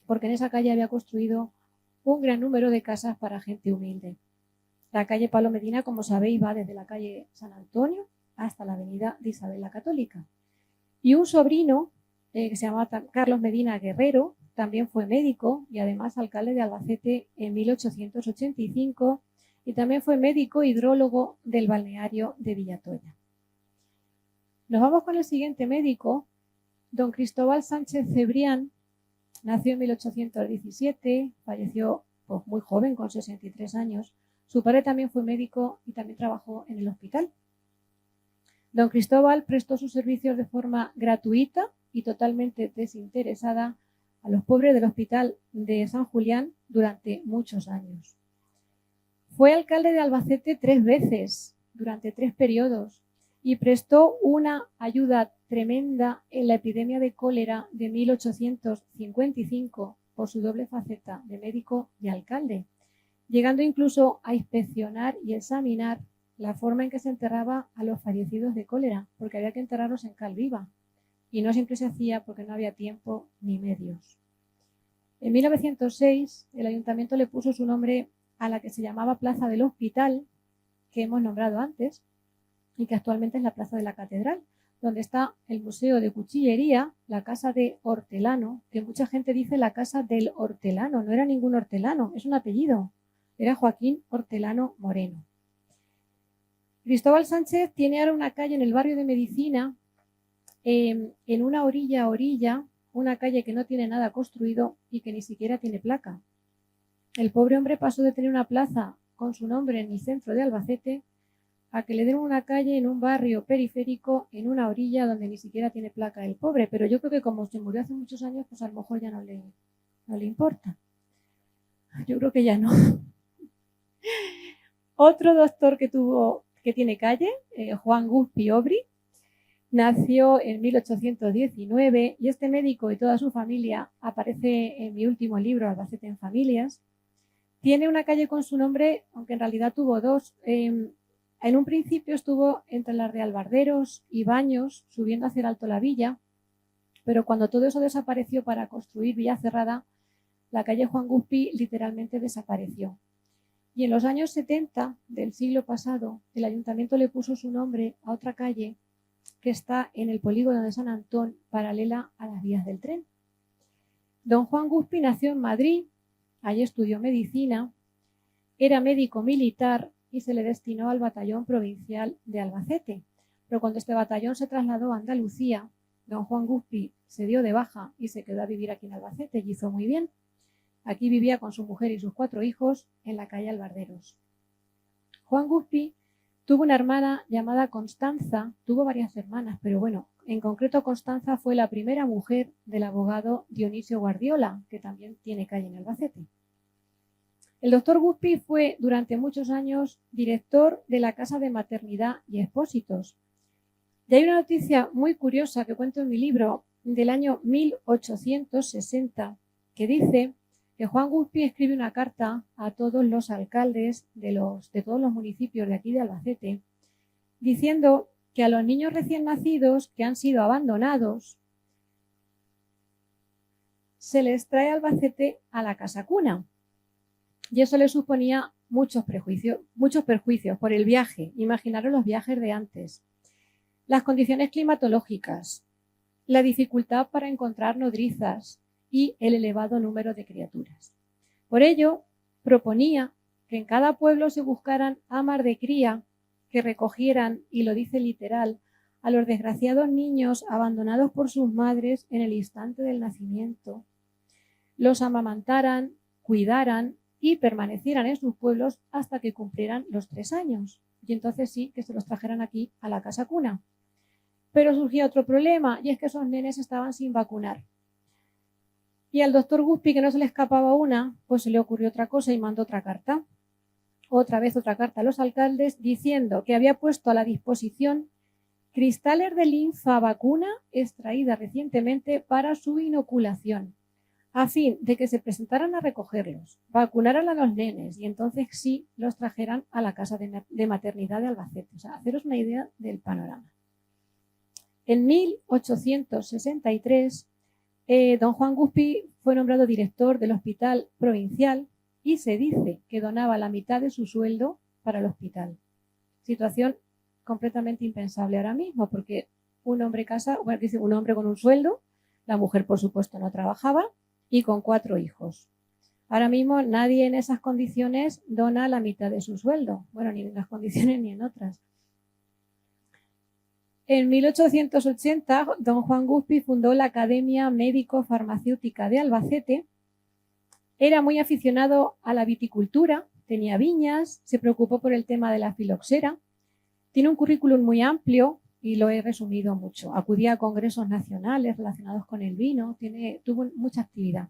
[SPEAKER 2] porque en esa calle había construido un gran número de casas para gente humilde. La calle Pablo Medina, como sabéis, va desde la calle San Antonio hasta la avenida de Isabel la Católica. Y un sobrino, que se llamaba Carlos Medina Guerrero, también fue médico y además alcalde de Albacete en 1885 y también fue médico hidrólogo del balneario de Villatoya. Nos vamos con el siguiente médico. Don Cristóbal Sánchez Cebrián nació en 1817, falleció pues, muy joven, con 63 años. Su padre también fue médico y también trabajó en el hospital. Don Cristóbal prestó sus servicios de forma gratuita y totalmente desinteresada a los pobres del hospital de San Julián durante muchos años. Fue alcalde de Albacete 3 veces, durante 3 periodos, y prestó una ayuda tremenda en la epidemia de cólera de 1855 por su doble faceta de médico y alcalde, llegando incluso a inspeccionar y examinar la forma en que se enterraba a los fallecidos de cólera, porque había que enterrarlos en cal viva, y no siempre se hacía porque no había tiempo ni medios. En 1906, el ayuntamiento le puso su nombre a la que se llamaba Plaza del Hospital, que hemos nombrado antes, y que actualmente es la Plaza de la Catedral, donde está el Museo de Cuchillería, la Casa de Hortelano, que mucha gente dice la Casa del Hortelano, no era ningún hortelano, es un apellido, era Joaquín Hortelano Moreno. Cristóbal Sánchez tiene ahora una calle en el barrio de Medicina, en una orilla a orilla, una calle que no tiene nada construido y que ni siquiera tiene placa. El pobre hombre pasó de tener una plaza con su nombre en el centro de Albacete a que le den una calle en un barrio periférico, en una orilla donde ni siquiera tiene placa el pobre, pero yo creo que como se murió hace muchos años, pues a lo mejor ya no le importa. Yo creo que ya no. Otro doctor que tiene calle, Juan Guzpi Obri, nació en 1819 y este médico y toda su familia aparece en mi último libro, Albacete en Familias. Tiene una calle con su nombre, aunque en realidad tuvo 2. En un principio estuvo entre las de Albarderos y Baños, subiendo hacia el Alto la Villa, pero cuando todo eso desapareció para construir Villa Cerrada, la calle Juan Guzpi literalmente desapareció. Y en los años 70 del siglo pasado, el ayuntamiento le puso su nombre a otra calle que está en el polígono de San Antón, paralela a las vías del tren. Don Juan Guzpi nació en Madrid, allí estudió medicina, era médico militar y se le destinó al batallón provincial de Albacete. Pero cuando este batallón se trasladó a Andalucía, don Juan Guzpi se dio de baja y se quedó a vivir aquí en Albacete y hizo muy bien. Aquí vivía con su mujer y sus 4 hijos en la calle Albarderos. Juan Guzpi tuvo una hermana llamada Constanza, tuvo varias hermanas, pero bueno, en concreto Constanza fue la primera mujer del abogado Dionisio Guardiola, que también tiene calle en Albacete. El doctor Guzpi fue durante muchos años director de la Casa de Maternidad y Expósitos. Y hay una noticia muy curiosa que cuento en mi libro del año 1860 que dice que Juan Guzpi escribe una carta a todos los alcaldes de todos los municipios de aquí de Albacete diciendo que a los niños recién nacidos que han sido abandonados se les trae a Albacete a la casa cuna. Y eso le suponía muchos perjuicios por el viaje. Imaginaros los viajes de antes. Las condiciones climatológicas, la dificultad para encontrar nodrizas y el elevado número de criaturas. Por ello, proponía que en cada pueblo se buscaran amas de cría que recogieran, y lo dice literal, a los desgraciados niños abandonados por sus madres en el instante del nacimiento, los amamantaran, cuidaran y permanecieran en sus pueblos hasta que cumplieran los 3 años. Y entonces sí que se los trajeran aquí a la casa cuna. Pero surgía otro problema, y es que esos nenes estaban sin vacunar. Y al doctor Guzpi, que no se le escapaba una, pues se le ocurrió otra cosa y mandó otra carta. Otra vez otra carta a los alcaldes diciendo que había puesto a la disposición cristales de linfa vacuna extraída recientemente para su inoculación, a fin de que se presentaran a recogerlos, vacunaran a los nenes y entonces sí los trajeran a la casa de maternidad de Albacete. O sea, haceros una idea del panorama. En 1863, don Juan Guzpi fue nombrado director del Hospital Provincial y se dice que donaba la mitad de su sueldo para el hospital. Situación completamente impensable ahora mismo, porque un hombre con un sueldo, la mujer por supuesto no trabajaba, y con 4 hijos. Ahora mismo nadie en esas condiciones dona la mitad de su sueldo. Bueno, ni en las condiciones ni en otras. En 1880, don Juan Guzpi fundó la Academia Médico-Farmacéutica de Albacete. Era muy aficionado a la viticultura, tenía viñas, se preocupó por el tema de la filoxera. Tiene un currículum muy amplio y lo he resumido mucho. Acudía a congresos nacionales relacionados con el vino, tuvo mucha actividad.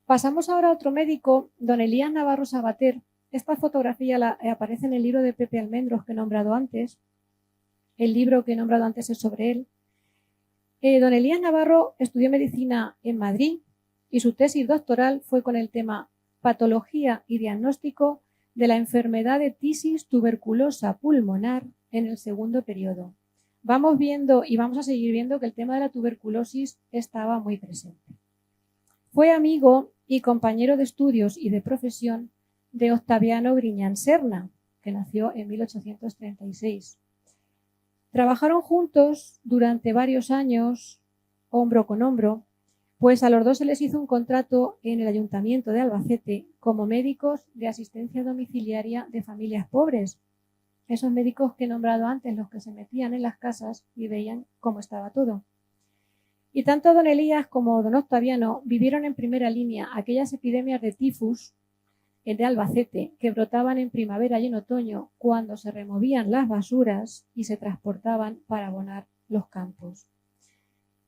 [SPEAKER 2] Pasamos ahora a otro médico, don Elías Navarro Sabater. Esta fotografía aparece en el libro de Pepe Almendros que he nombrado antes. El libro que he nombrado antes es sobre él. Don Elías Navarro estudió medicina en Madrid y su tesis doctoral fue con el tema Patología y diagnóstico de la enfermedad de tisis tuberculosa pulmonar en el segundo periodo. Vamos viendo y vamos a seguir viendo que el tema de la tuberculosis estaba muy presente. Fue amigo y compañero de estudios y de profesión de Octaviano Griñán Serna, que nació en 1836. Trabajaron juntos durante varios años, hombro con hombro, pues a los dos se les hizo un contrato en el Ayuntamiento de Albacete como médicos de asistencia domiciliaria de familias pobres. Esos médicos que he nombrado antes, los que se metían en las casas y veían cómo estaba todo. Y tanto don Elías como don Octaviano vivieron en primera línea aquellas epidemias de tifus de Albacete que brotaban en primavera y en otoño cuando se removían las basuras y se transportaban para abonar los campos.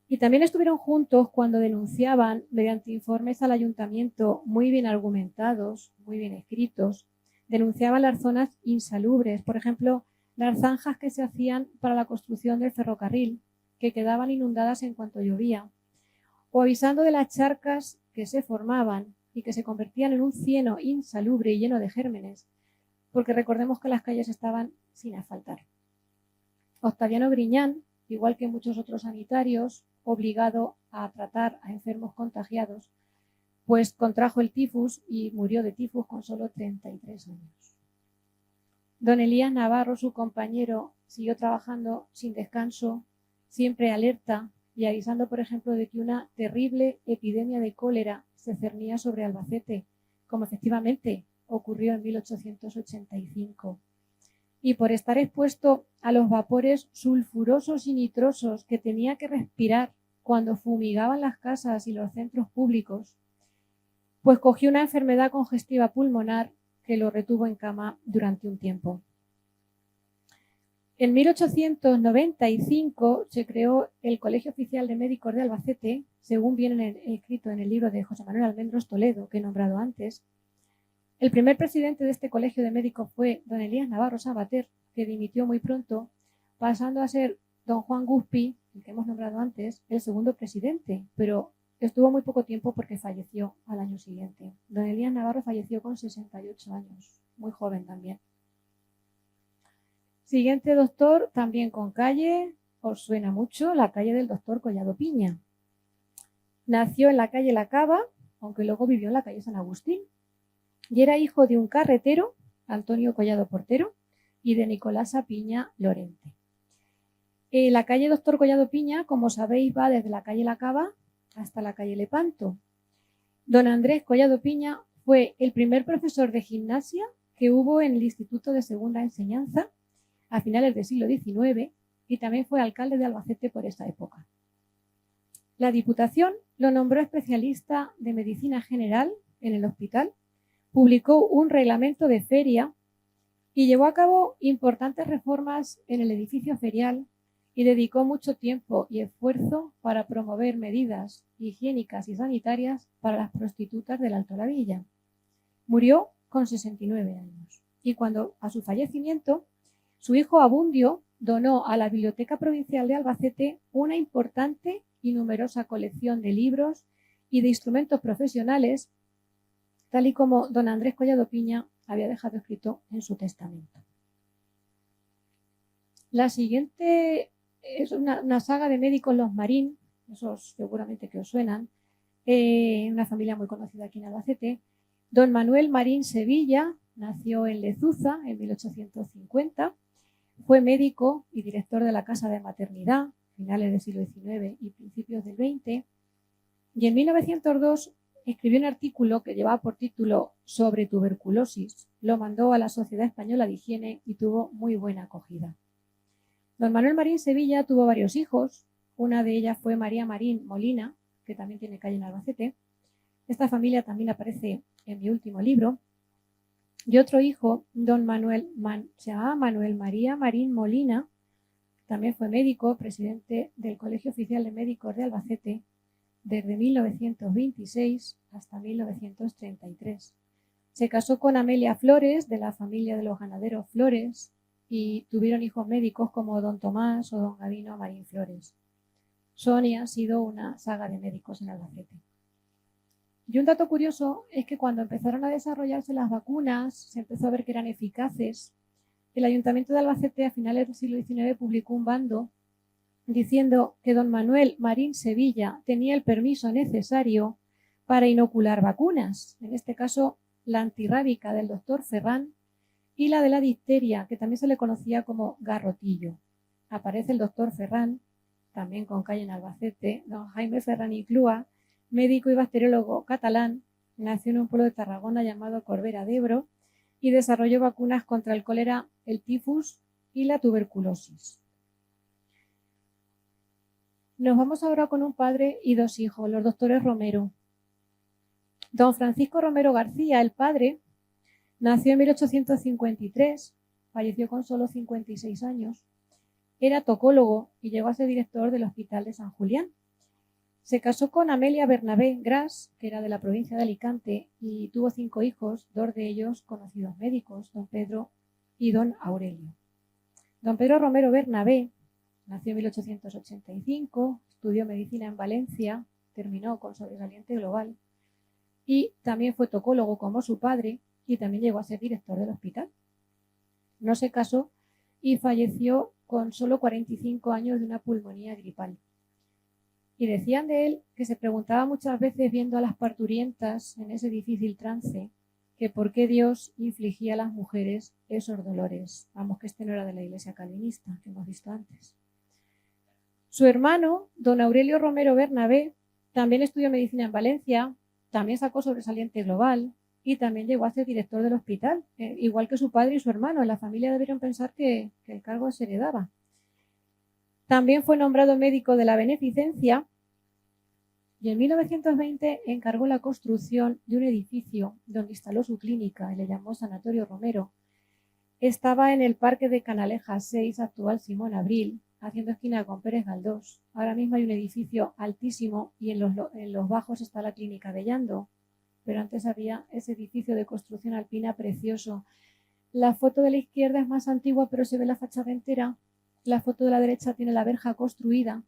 [SPEAKER 2] Y también estuvieron juntos cuando denunciaban mediante informes al ayuntamiento muy bien argumentados, muy bien escritos, denunciaban las zonas insalubres, por ejemplo, las zanjas que se hacían para la construcción del ferrocarril, que quedaban inundadas en cuanto llovía, o avisando de las charcas que se formaban y que se convertían en un cieno insalubre y lleno de gérmenes, porque recordemos que las calles estaban sin asfaltar. Octaviano Griñán, igual que muchos otros sanitarios, obligado a tratar a enfermos contagiados, pues contrajo el tifus y murió de tifus con solo 33 años. Don Elías Navarro, su compañero, siguió trabajando sin descanso, siempre alerta y avisando, por ejemplo, de que una terrible epidemia de cólera se cernía sobre Albacete, como efectivamente ocurrió en 1885. Y por estar expuesto a los vapores sulfurosos y nitrosos que tenía que respirar cuando fumigaban las casas y los centros públicos, pues cogió una enfermedad congestiva pulmonar que lo retuvo en cama durante un tiempo. En 1895 se creó el Colegio Oficial de Médicos de Albacete, según viene escrito en el libro de José Manuel Almendros Toledo, que he nombrado antes. El primer presidente de este colegio de médicos fue don Elías Navarro Sabater, que dimitió muy pronto, pasando a ser don Juan Guzpi, el que hemos nombrado antes, el segundo presidente, pero estuvo muy poco tiempo porque falleció al año siguiente. Don Elías Navarro falleció con 68 años, muy joven también. Siguiente doctor, también con calle, os suena mucho, la calle del doctor Collado Piña. Nació en la calle La Cava, aunque luego vivió en la calle San Agustín, y era hijo de un carretero, Antonio Collado Portero, y de Nicolasa Piña Lorente. La calle Doctor Collado Piña, como sabéis, va desde la calle La Cava hasta la calle Lepanto. Don Andrés Collado Piña fue el primer profesor de gimnasia que hubo en el Instituto de Segunda Enseñanza a finales del siglo XIX y también fue alcalde de Albacete por esa época. La Diputación lo nombró especialista de medicina general en el hospital, publicó un reglamento de feria y llevó a cabo importantes reformas en el edificio ferial y dedicó mucho tiempo y esfuerzo para promover medidas higiénicas y sanitarias para las prostitutas del Alto la Villa. Murió con 69 años y cuando a su fallecimiento su hijo Abundio donó a la Biblioteca Provincial de Albacete una importante y numerosa colección de libros y de instrumentos profesionales, tal y como don Andrés Collado Piña había dejado escrito en su testamento. La siguiente es una saga de médicos Los Marín, esos seguramente que os suenan, una familia muy conocida aquí en Albacete. Don Manuel Marín Sevilla nació en Lezuza en 1850. Fue médico y director de la Casa de Maternidad, finales del siglo XIX y principios del XX, y en 1902 escribió un artículo que llevaba por título Sobre tuberculosis. Lo mandó a la Sociedad Española de Higiene y tuvo muy buena acogida. Don Manuel Marín Sevilla tuvo varios hijos. Una de ellas fue María Marín Molina, que también tiene calle en Albacete. Esta familia también aparece en mi último libro. Y otro hijo, don Manuel, se llamaba Manuel María Marín Molina, también fue médico, presidente del Colegio Oficial de Médicos de Albacete desde 1926 hasta 1933. Se casó con Amelia Flores, de la familia de los ganaderos Flores, y tuvieron hijos médicos como don Tomás o don Gavino Marín Flores. Sonia ha sido una saga de médicos en Albacete. Y un dato curioso es que cuando empezaron a desarrollarse las vacunas, se empezó a ver que eran eficaces. El Ayuntamiento de Albacete a finales del siglo XIX publicó un bando diciendo que don Manuel Marín Sevilla tenía el permiso necesario para inocular vacunas, en este caso la antirrábica del doctor Ferrán y la de la difteria, que también se le conocía como garrotillo. Aparece el doctor Ferrán, también con calle en Albacete, don Jaime Ferrán y Clua, médico y bacteriólogo catalán, nació en un pueblo de Tarragona llamado Corbera de Ebro y desarrolló vacunas contra el cólera, el tifus y la tuberculosis. Nos vamos ahora con un padre y dos hijos, los doctores Romero. Don Francisco Romero García, el padre, nació en 1853, falleció con solo 56 años, era tocólogo y llegó a ser director del Hospital de San Julián. Se casó con Amelia Bernabé Gras, que era de la provincia de Alicante, y tuvo 5 hijos, 2 de ellos conocidos médicos, don Pedro y don Aurelio. Don Pedro Romero Bernabé nació en 1885, estudió medicina en Valencia, terminó con sobresaliente global y también fue tocólogo como su padre y también llegó a ser director del hospital. No se casó y falleció con solo 45 años de una pulmonía gripal. Y decían de él que se preguntaba muchas veces viendo a las parturientas en ese difícil trance que por qué Dios infligía a las mujeres esos dolores. Vamos, que este no era de la Iglesia calvinista que hemos visto antes. Su hermano, don Aurelio Romero Bernabé, también estudió medicina en Valencia, también sacó sobresaliente global y también llegó a ser director del hospital, igual que su padre y su hermano. En la familia debieron pensar que el cargo se heredaba. También fue nombrado médico de la Beneficencia y en 1920 encargó la construcción de un edificio donde instaló su clínica y le llamó Sanatorio Romero. Estaba en el Parque de Canalejas 6, actual Simón Abril, haciendo esquina con Pérez Galdós. Ahora mismo hay un edificio altísimo y en los bajos está la clínica de Llando, pero antes había ese edificio de construcción alpina precioso. La foto de la izquierda es más antigua, pero se ve la fachada entera. La foto de la derecha tiene la verja construida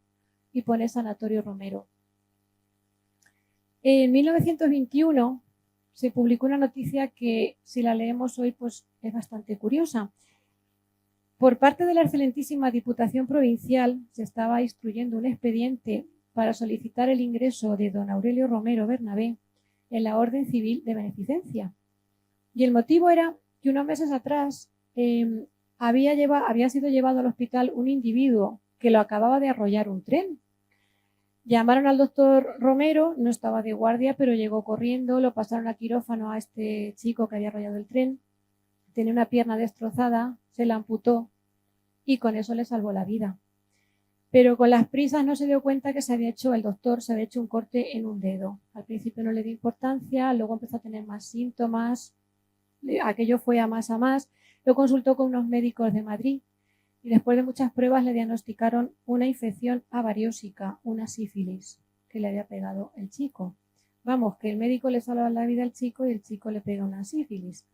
[SPEAKER 2] y pone Sanatorio Romero. En 1921 se publicó una noticia que, si la leemos hoy, pues es bastante curiosa. Por parte de la excelentísima Diputación Provincial se estaba instruyendo un expediente para solicitar el ingreso de don Aurelio Romero Bernabé en la Orden Civil de Beneficencia. Y el motivo era que unos meses atrás había sido llevado al hospital un individuo que lo acababa de arrollar un tren. Llamaron al doctor Romero, no estaba de guardia, pero llegó corriendo, lo pasaron a quirófano a este chico que había arrollado el tren, tenía una pierna destrozada, se la amputó y con eso le salvó la vida. Pero con las prisas no se dio cuenta que el doctor se había hecho un corte en un dedo. Al principio no le dio importancia, luego empezó a tener más síntomas, aquello fue a más, lo consultó con unos médicos de Madrid y después de muchas pruebas le diagnosticaron una infección avariósica, una sífilis que le había pegado el chico. Vamos, que el médico le salva la vida al chico y el chico le pega una sífilis.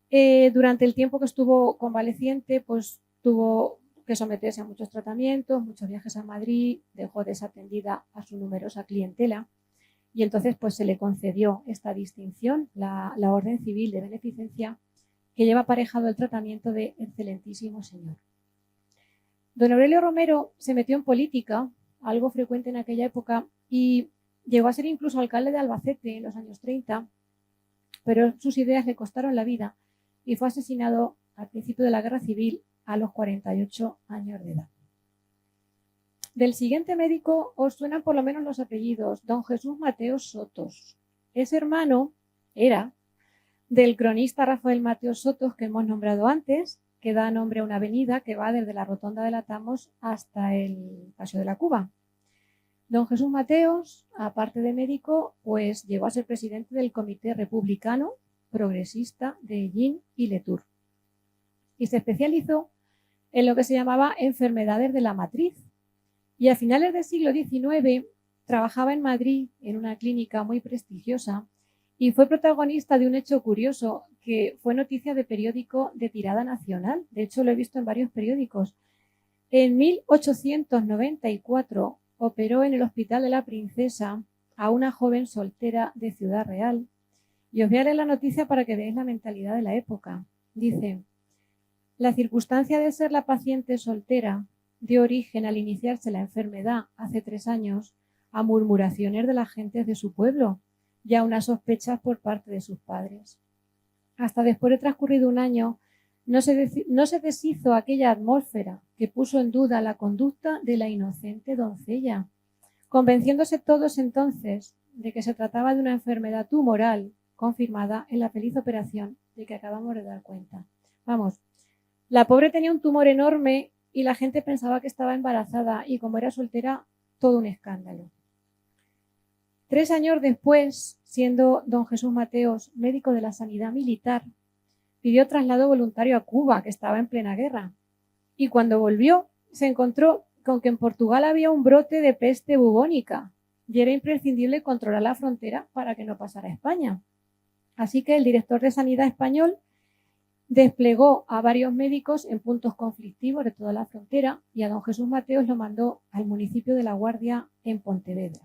[SPEAKER 2] Durante el tiempo que estuvo convaleciente, pues tuvo que someterse a muchos tratamientos, muchos viajes a Madrid, dejó desatendida a su numerosa clientela y entonces pues se le concedió esta distinción, la Orden Civil de Beneficencia, que lleva aparejado el tratamiento de excelentísimo señor. Don Aurelio Romero se metió en política, algo frecuente en aquella época, y llegó a ser incluso alcalde de Albacete en los años 30, pero sus ideas le costaron la vida y fue asesinado al principio de la Guerra Civil a los 48 años de edad. Del siguiente médico os suenan por lo menos los apellidos: don Jesús Mateos Sotos. Es hermano, era, del cronista Rafael Mateos Sotos que hemos nombrado antes, que da nombre a una avenida que va desde la Rotonda de Latamos hasta el Paseo de la Cuba. Don Jesús Mateos, aparte de médico, pues llegó a ser presidente del Comité Republicano Progresista de Ellín y Letour y se especializó en lo que se llamaba enfermedades de la matriz. Y a finales del siglo XIX trabajaba en Madrid en una clínica muy prestigiosa y fue protagonista de un hecho curioso que fue noticia de periódico de tirada nacional. De hecho, lo he visto en varios periódicos. En 1894 operó en el Hospital de la Princesa a una joven soltera de Ciudad Real. Y os voy a leer la noticia para que veáis la mentalidad de la época. Dice: la circunstancia de ser la paciente soltera dio origen, al iniciarse la enfermedad hace 3 años, a murmuraciones de las gentes de su pueblo y a unas sospechas por parte de sus padres. Hasta después de transcurrido un año, no se deshizo aquella atmósfera que puso en duda la conducta de la inocente doncella, convenciéndose todos entonces de que se trataba de una enfermedad tumoral confirmada en la feliz operación de que acabamos de dar cuenta. Vamos, la pobre tenía un tumor enorme y la gente pensaba que estaba embarazada y como era soltera, todo un escándalo. 3 años después, siendo don Jesús Mateos médico de la sanidad militar, pidió traslado voluntario a Cuba, que estaba en plena guerra. Y cuando volvió, se encontró con que en Portugal había un brote de peste bubónica y era imprescindible controlar la frontera para que no pasara a España. Así que el director de Sanidad español desplegó a varios médicos en puntos conflictivos de toda la frontera y a don Jesús Mateos lo mandó al municipio de La Guardia, en Pontevedra.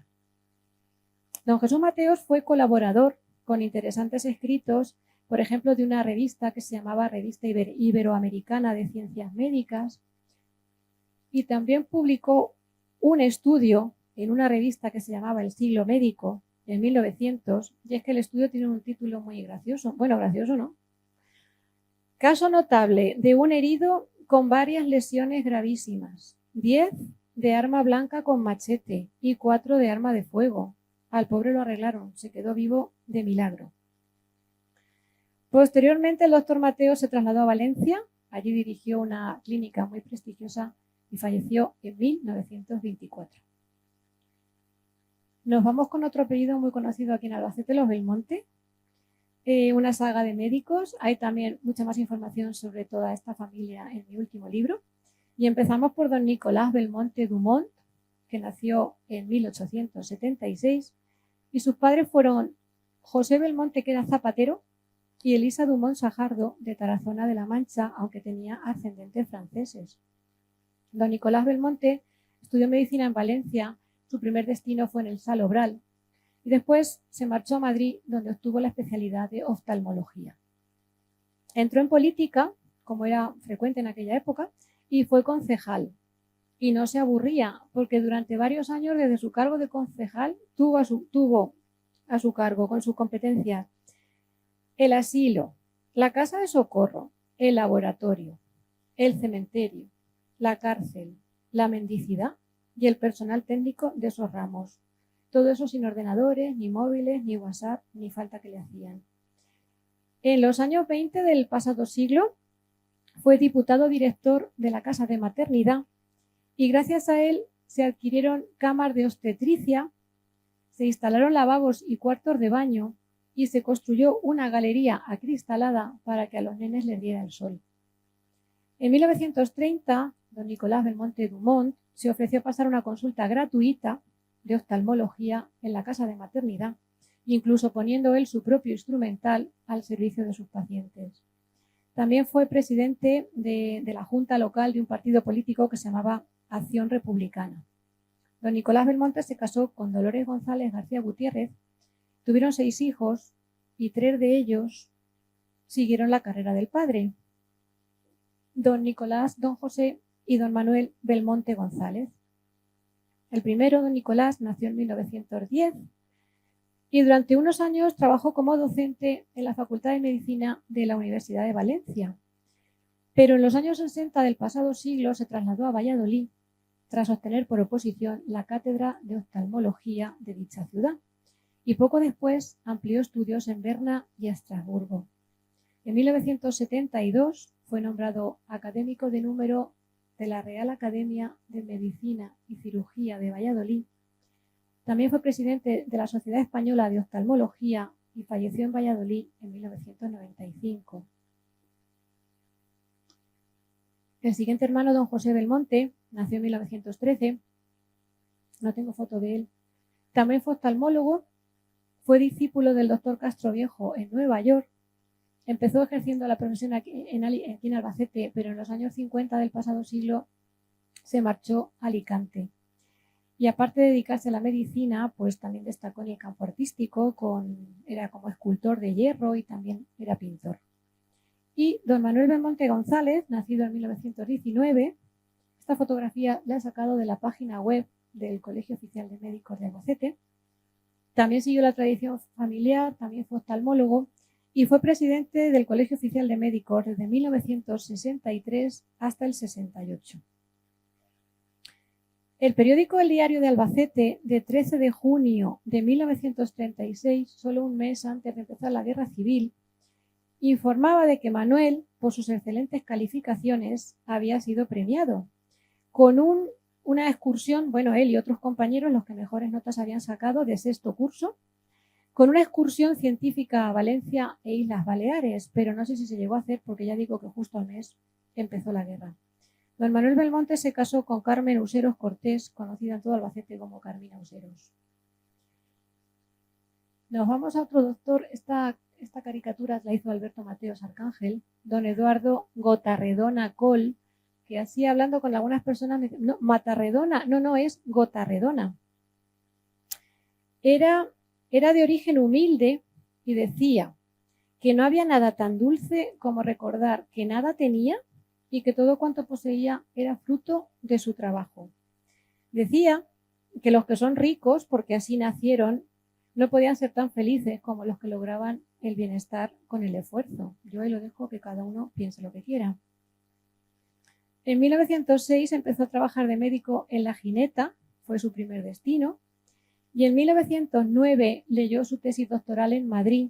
[SPEAKER 2] Don Jesús Mateos fue colaborador con interesantes escritos, por ejemplo, de una revista que se llamaba Revista Iberoamericana de Ciencias Médicas, y también publicó un estudio en una revista que se llamaba El Siglo Médico en 1900, y es que el estudio tiene un título muy gracioso. Bueno, gracioso no. Caso notable de un herido con varias lesiones gravísimas. 10 de arma blanca con machete y 4 de arma de fuego. Al pobre lo arreglaron, se quedó vivo de milagro. Posteriormente, el doctor Mateo se trasladó a Valencia. Allí dirigió una clínica muy prestigiosa y falleció en 1924. Nos vamos con otro apellido muy conocido aquí en Albacete, los Belmonte. Una saga de médicos. Hay también mucha más información sobre toda esta familia en mi último libro. Y empezamos por don Nicolás Belmonte Dumont, que nació en 1876, y sus padres fueron José Belmonte, que era zapatero, y Elisa Dumont Sajardo, de Tarazona de la Mancha, aunque tenía ascendentes franceses. Don Nicolás Belmonte estudió medicina en Valencia. Su primer destino fue en el Salobral y después se marchó a Madrid, donde obtuvo la especialidad de oftalmología. Entró en política, como era frecuente en aquella época, y fue concejal. Y no se aburría, porque durante varios años, desde su cargo de concejal, tuvo a su cargo, con sus competencias, el asilo, la casa de socorro, el laboratorio, el cementerio, la cárcel, la mendicidad y el personal técnico de esos ramos. Todo eso sin ordenadores, ni móviles, ni WhatsApp, ni falta que le hacían. En los años 20 del pasado siglo fue diputado director de la Casa de Maternidad y gracias a él se adquirieron camas de obstetricia, se instalaron lavabos y cuartos de baño y se construyó una galería acristalada para que a los nenes les diera el sol. En 1930, don Nicolás Belmonte Dumont se ofreció a pasar una consulta gratuita de oftalmología en la Casa de Maternidad, incluso poniendo él su propio instrumental al servicio de sus pacientes. También fue presidente de la Junta Local de un partido político que se llamaba Acción Republicana. Don Nicolás Belmonte se casó con Dolores González García Gutiérrez, tuvieron 6 hijos y 3 de ellos siguieron la carrera del padre, don Nicolás, don José y don Manuel Belmonte González. El primero, don Nicolás, nació en 1910 y durante unos años trabajó como docente en la Facultad de Medicina de la Universidad de Valencia. Pero en los años 60 del pasado siglo se trasladó a Valladolid tras obtener por oposición la cátedra de oftalmología de dicha ciudad y poco después amplió estudios en Berna y Estrasburgo. En 1972 fue nombrado académico de número de la Real Academia de Medicina y Cirugía de Valladolid. También fue presidente de la Sociedad Española de Oftalmología y falleció en Valladolid en 1995. El siguiente hermano, don José Belmonte, nació en 1913. No tengo foto de él. También fue oftalmólogo. Fue discípulo del doctor Castro Viejo en Nueva York. Empezó ejerciendo la profesión aquí en Albacete, pero en los años 50 del pasado siglo se marchó a Alicante. Y aparte de dedicarse a la medicina, pues también destacó en el campo artístico, era como escultor de hierro y también era pintor. Y don Manuel Belmonte González, nacido en 1919, esta fotografía la he sacado de la página web del Colegio Oficial de Médicos de Albacete. También siguió la tradición familiar, también fue oftalmólogo y fue presidente del Colegio Oficial de Médicos desde 1963 hasta el 68. El periódico El Diario de Albacete, de 13 de junio de 1936, solo un mes antes de empezar la Guerra Civil, informaba de que Manuel, por sus excelentes calificaciones, había sido premiado con una excursión, bueno, él y otros compañeros, los que mejores notas habían sacado de 6º curso, con una excursión científica a Valencia e Islas Baleares, pero no sé si se llegó a hacer porque ya digo que justo al mes empezó la guerra. Don Manuel Belmonte se casó con Carmen Useros Cortés, conocida en todo Albacete como Carmina Useros. Nos vamos a otro doctor. Esta caricatura la hizo Alberto Mateos Arcángel, don Eduardo Gotarredona Col, que así hablando con algunas personas me dicen, no, Matarredona, no, es Gotarredona. Era de origen humilde y decía que no había nada tan dulce como recordar que nada tenía y que todo cuanto poseía era fruto de su trabajo. Decía que los que son ricos, porque así nacieron, no podían ser tan felices como los que lograban el bienestar con el esfuerzo. Yo ahí lo dejo que cada uno piense lo que quiera. En 1906 empezó a trabajar de médico en La Gineta, fue su primer destino, y en 1909 leyó su tesis doctoral en Madrid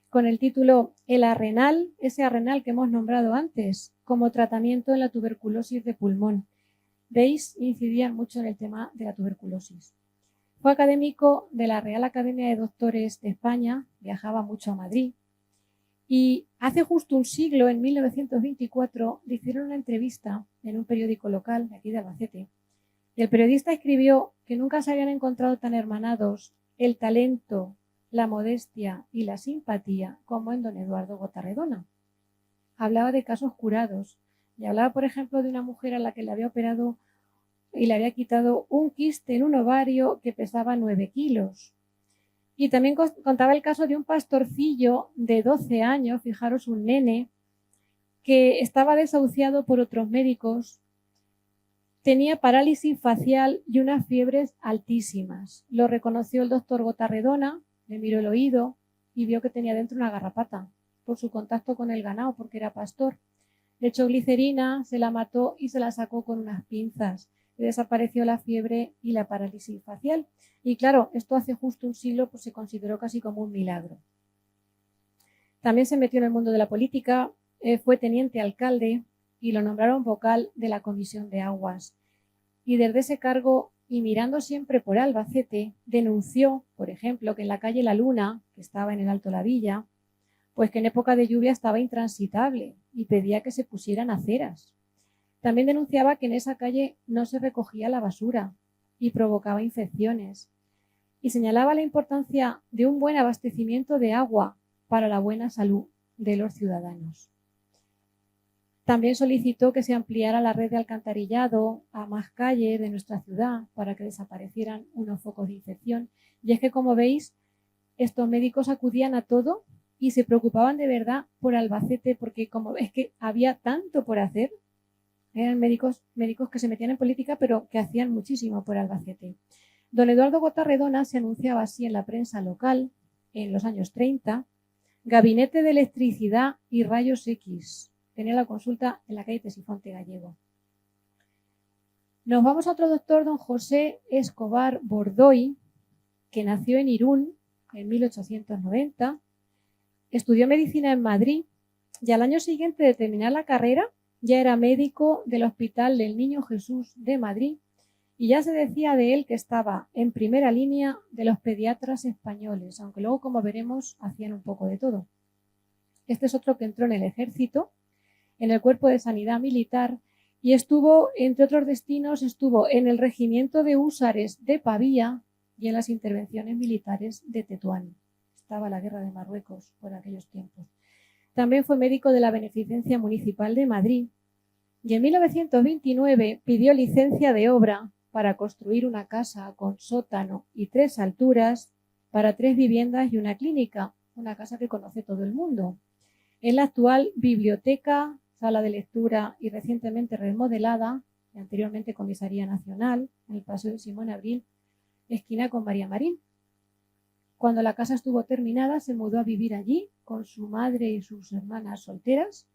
[SPEAKER 2] con el título El arrenal, ese arrenal que hemos nombrado antes, como tratamiento en la tuberculosis de pulmón. ¿Veis? Incidían mucho en el tema de la tuberculosis. Fue académico de la Real Academia de Doctores de España, viajaba mucho a Madrid. Y hace justo un siglo, en 1924, le hicieron una entrevista en un periódico local de aquí de Albacete. Y el periodista escribió que nunca se habían encontrado tan hermanados el talento, la modestia y la simpatía como en don Eduardo Gotarredona. Hablaba de casos curados y hablaba, por ejemplo, de una mujer a la que le había operado y le había quitado un quiste en un ovario que pesaba 9 kilos. Y también contaba el caso de un pastorcillo de 12 años, fijaros, un nene, que estaba desahuciado por otros médicos, tenía parálisis facial y unas fiebres altísimas. Lo reconoció el doctor Gotarredona, le miró el oído y vio que tenía dentro una garrapata por su contacto con el ganado, porque era pastor. Le echó glicerina, se la mató y se la sacó con unas pinzas. Y desapareció la fiebre y la parálisis facial. Y claro, esto hace justo un siglo, pues se consideró casi como un milagro. También se metió en el mundo de la política, fue teniente alcalde y lo nombraron vocal de la Comisión de Aguas. Y desde ese cargo, y mirando siempre por Albacete, denunció, por ejemplo, que en la calle La Luna, que estaba en el Alto La Villa, pues que en época de lluvia estaba intransitable y pedía que se pusieran aceras. También denunciaba que en esa calle no se recogía la basura y provocaba infecciones. Y señalaba la importancia de un buen abastecimiento de agua para la buena salud de los ciudadanos. También solicitó que se ampliara la red de alcantarillado a más calles de nuestra ciudad para que desaparecieran unos focos de infección. Y es que, como veis, estos médicos acudían a todo y se preocupaban de verdad por Albacete, porque como es que había tanto por hacer, eran médicos que se metían en política, pero que hacían muchísimo por Albacete. Don Eduardo Gotarredona se anunciaba así en la prensa local en los años 30, Gabinete de Electricidad y Rayos X. Tenía la consulta en la calle Tesifonte Gallego. Nos vamos a otro doctor, don José Escobar Bordoy, que nació en Irún en 1890, estudió medicina en Madrid y al año siguiente de terminar la carrera ya era médico del Hospital del Niño Jesús de Madrid y ya se decía de él que estaba en primera línea de los pediatras españoles, aunque luego, como veremos, hacían un poco de todo. Este es otro que entró en el ejército, en el Cuerpo de Sanidad Militar y estuvo, entre otros destinos, estuvo en el Regimiento de Húsares de Pavía y en las intervenciones militares de Tetuán. Estaba la guerra de Marruecos por aquellos tiempos. También fue médico de la Beneficencia Municipal de Madrid y en 1929 pidió licencia de obra para construir una casa con sótano y 3 alturas para 3 viviendas y una clínica, una casa que conoce todo el mundo. En la actual biblioteca, sala de lectura y recientemente remodelada, y anteriormente Comisaría Nacional, en el Paseo de Simón Abril, esquina con María Marín. Cuando la casa estuvo terminada, se mudó a vivir allí con su madre y sus hermanas solteras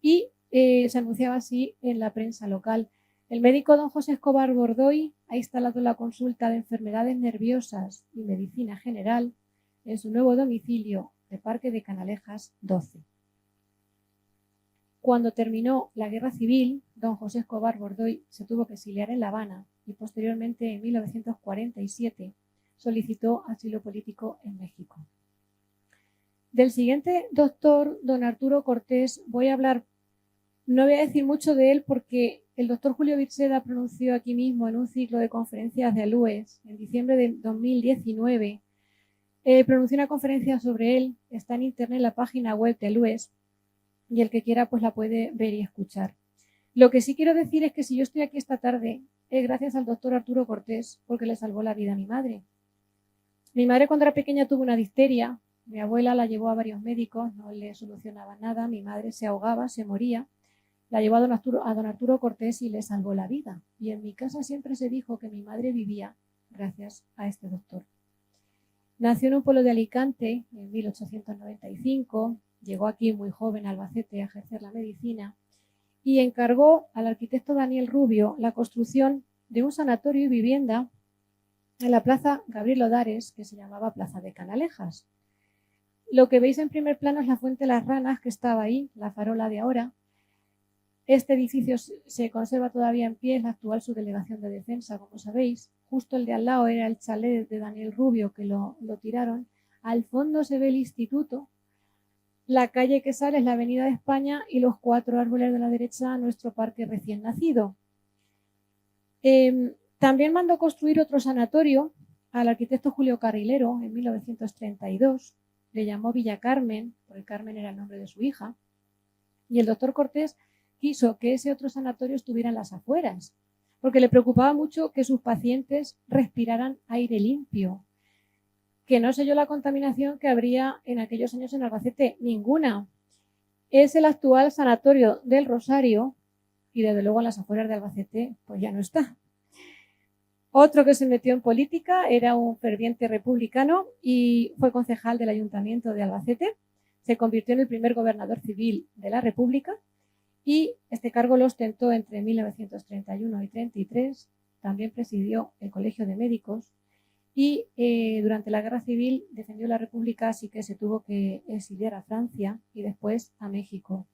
[SPEAKER 2] y se anunciaba así en la prensa local. El médico don José Escobar Bordoy ha instalado la consulta de enfermedades nerviosas y medicina general en su nuevo domicilio de Parque de Canalejas 12. Cuando terminó la Guerra Civil, don José Escobar Bordoy se tuvo que exiliar en La Habana y posteriormente, en 1947, solicitó asilo político en México. Del siguiente doctor, don Arturo Cortés, voy a hablar, no voy a decir mucho de él porque el doctor Julio Virseda pronunció aquí mismo en un ciclo de conferencias de ALUES en diciembre de 2019, pronunció una conferencia sobre él, está en internet en la página web de ALUES y el que quiera pues la puede ver y escuchar. Lo que sí quiero decir es que si yo estoy aquí esta tarde es gracias al doctor Arturo Cortés porque le salvó la vida a mi madre. Mi madre cuando era pequeña tuvo una difteria, mi abuela la llevó a varios médicos, no le solucionaba nada, mi madre se ahogaba, se moría, la llevó a don Arturo Cortés y le salvó la vida. Y en mi casa siempre se dijo que mi madre vivía gracias a este doctor. Nació en un pueblo de Alicante en 1895, llegó aquí muy joven a Albacete a ejercer la medicina y encargó al arquitecto Daniel Rubio la construcción de un sanatorio y vivienda en la plaza Gabriel Odares, que se llamaba Plaza de Canalejas. Lo que veis en primer plano es la Fuente de las Ranas, que estaba ahí, la farola de ahora. Este edificio se conserva todavía en pie, es la actual subdelegación de defensa, como sabéis. Justo el de al lado era el chalet de Daniel Rubio, que lo tiraron. Al fondo se ve el instituto. La calle que sale es la Avenida de España y los 4 árboles de la derecha, nuestro parque recién nacido. También mandó construir otro sanatorio al arquitecto Julio Carrilero en 1932. Le llamó Villa Carmen, porque Carmen era el nombre de su hija. Y el doctor Cortés quiso que ese otro sanatorio estuviera en las afueras, porque le preocupaba mucho que sus pacientes respiraran aire limpio. Que no sé yo la contaminación que habría en aquellos años en Albacete, ninguna. Es el actual sanatorio del Rosario y desde luego en las afueras de Albacete pues ya no está. Otro que se metió en política era un ferviente republicano y fue concejal del Ayuntamiento de Albacete. Se convirtió en el primer gobernador civil de la República y este cargo lo ostentó entre 1931 y 33. También presidió el Colegio de Médicos y durante la Guerra Civil defendió la República, así que se tuvo que exiliar a Francia y después a México.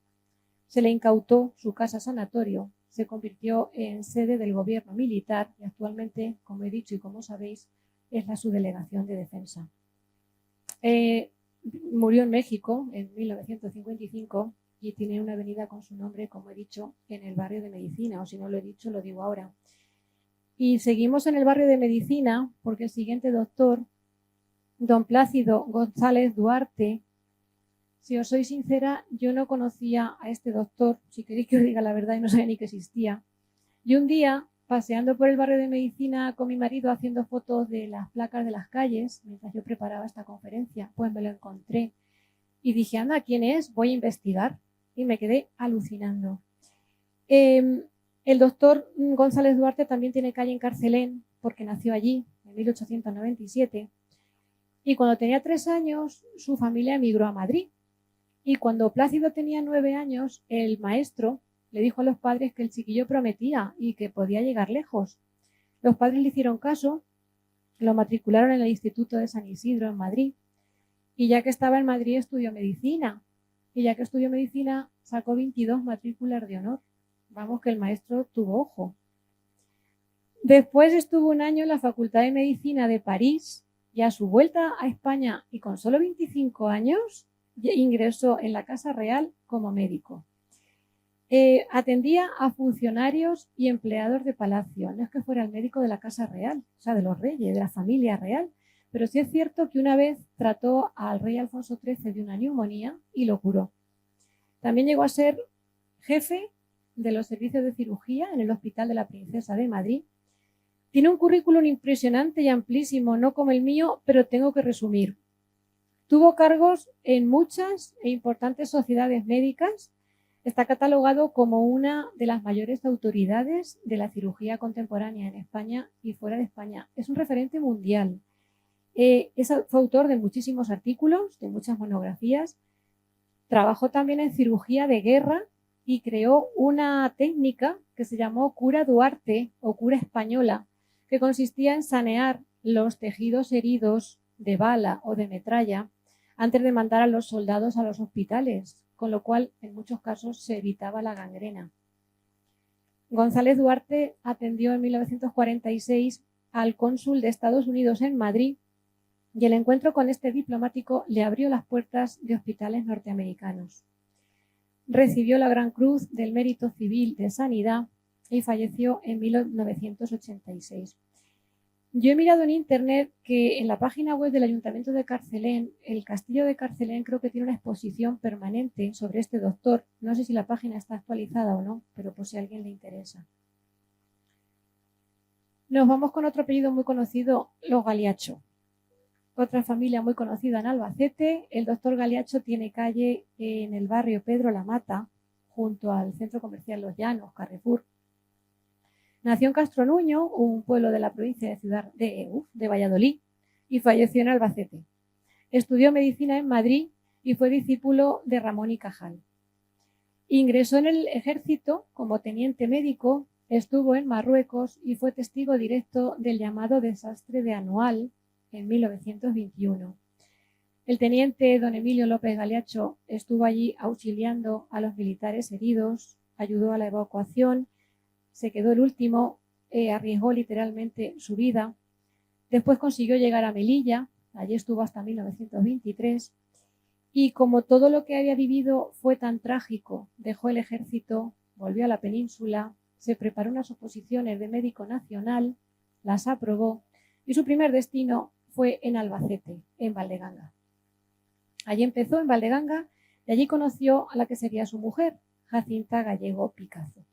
[SPEAKER 2] Se le incautó su casa sanatorio, se convirtió en sede del gobierno militar y actualmente, como he dicho y como sabéis, es la subdelegación de defensa. Murió en México en 1955 y tiene una avenida con su nombre, como he dicho, en el barrio de Medicina, o si no lo he dicho, lo digo ahora. Y seguimos en el barrio de Medicina porque el siguiente doctor, don Plácido González Duarte, si os soy sincera, yo no conocía a este doctor, si queréis que os diga la verdad, y no sabía ni que existía. Y un día, paseando por el barrio de Medicina con mi marido haciendo fotos de las placas de las calles, mientras yo preparaba esta conferencia, pues me lo encontré. Y dije, anda, ¿quién es? Voy a investigar. Y me quedé alucinando. El doctor González Duarte también tiene calle en Carcelén, porque nació allí en 1897. Y cuando tenía 3 años, su familia emigró a Madrid. Y cuando Plácido tenía 9 años, el maestro le dijo a los padres que el chiquillo prometía y que podía llegar lejos. Los padres le hicieron caso, lo matricularon en el Instituto de San Isidro en Madrid. Y ya que estaba en Madrid, estudió medicina. Y ya que estudió medicina, sacó 22 matrículas de honor. Vamos, que el maestro tuvo ojo. Después estuvo un año en la Facultad de Medicina de París y a su vuelta a España y con solo 25 años ingresó en la Casa Real como médico. Atendía a funcionarios y empleados de palacio. No es que fuera el médico de la Casa Real, o sea, de los reyes, de la familia real, pero sí es cierto que una vez trató al rey Alfonso XIII de una neumonía y lo curó. También llegó a ser jefe de los servicios de cirugía en el Hospital de la Princesa de Madrid. Tiene un currículum impresionante y amplísimo, no como el mío, pero tengo que resumir. Tuvo cargos en muchas e importantes sociedades médicas. Está catalogado como una de las mayores autoridades de la cirugía contemporánea en España y fuera de España. Es un referente mundial. Fue autor de muchísimos artículos, de muchas monografías. Trabajó también en cirugía de guerra y creó una técnica que se llamó cura Duarte o cura española, que consistía en sanear los tejidos heridos de bala o de metralla antes de mandar a los soldados a los hospitales, con lo cual en muchos casos se evitaba la gangrena. González Duarte atendió en 1946 al cónsul de Estados Unidos en Madrid y el encuentro con este diplomático le abrió las puertas de hospitales norteamericanos. Recibió la Gran Cruz del Mérito Civil de Sanidad y falleció en 1986. Yo he mirado en internet que en la página web del Ayuntamiento de Carcelén, el Castillo de Carcelén creo que tiene una exposición permanente sobre este doctor. No sé si la página está actualizada o no, pero por si a alguien le interesa. Nos vamos con otro apellido muy conocido, los Galiacho. Otra familia muy conocida en Albacete. El doctor Galiacho tiene calle en el barrio Pedro La Mata, junto al centro comercial Los Llanos, Carrefour. Nació en Castronuño, un pueblo de la provincia de Valladolid, y falleció en Albacete. Estudió medicina en Madrid y fue discípulo de Ramón y Cajal. Ingresó en el ejército como teniente médico, estuvo en Marruecos y fue testigo directo del llamado desastre de Anual en 1921. El teniente don Emilio López Galiacho estuvo allí auxiliando a los militares heridos, ayudó a la evacuación, se quedó el último, arriesgó literalmente su vida. Después consiguió llegar a Melilla, allí estuvo hasta 1923, y como todo lo que había vivido fue tan trágico, dejó el ejército, volvió a la península, se preparó unas oposiciones de médico nacional, las aprobó, y su primer destino fue en Albacete, en Valdeganga. Allí empezó en Valdeganga y allí conoció a la que sería su mujer, Jacinta Gallego Picazo.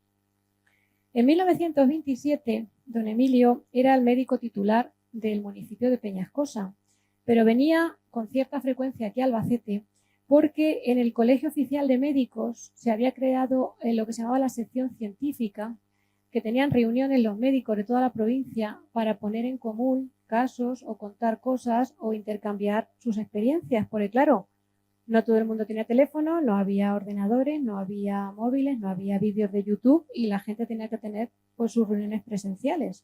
[SPEAKER 2] En 1927, don Emilio era el médico titular del municipio de Peñascosa, pero venía con cierta frecuencia aquí a Albacete porque en el Colegio Oficial de Médicos se había creado lo que se llamaba la sección científica, que tenían reuniones los médicos de toda la provincia para poner en común casos o contar cosas o intercambiar sus experiencias, porque claro, no todo el mundo tenía teléfono, no había ordenadores, no había móviles, no había vídeos de YouTube y la gente tenía que tener pues, sus reuniones presenciales.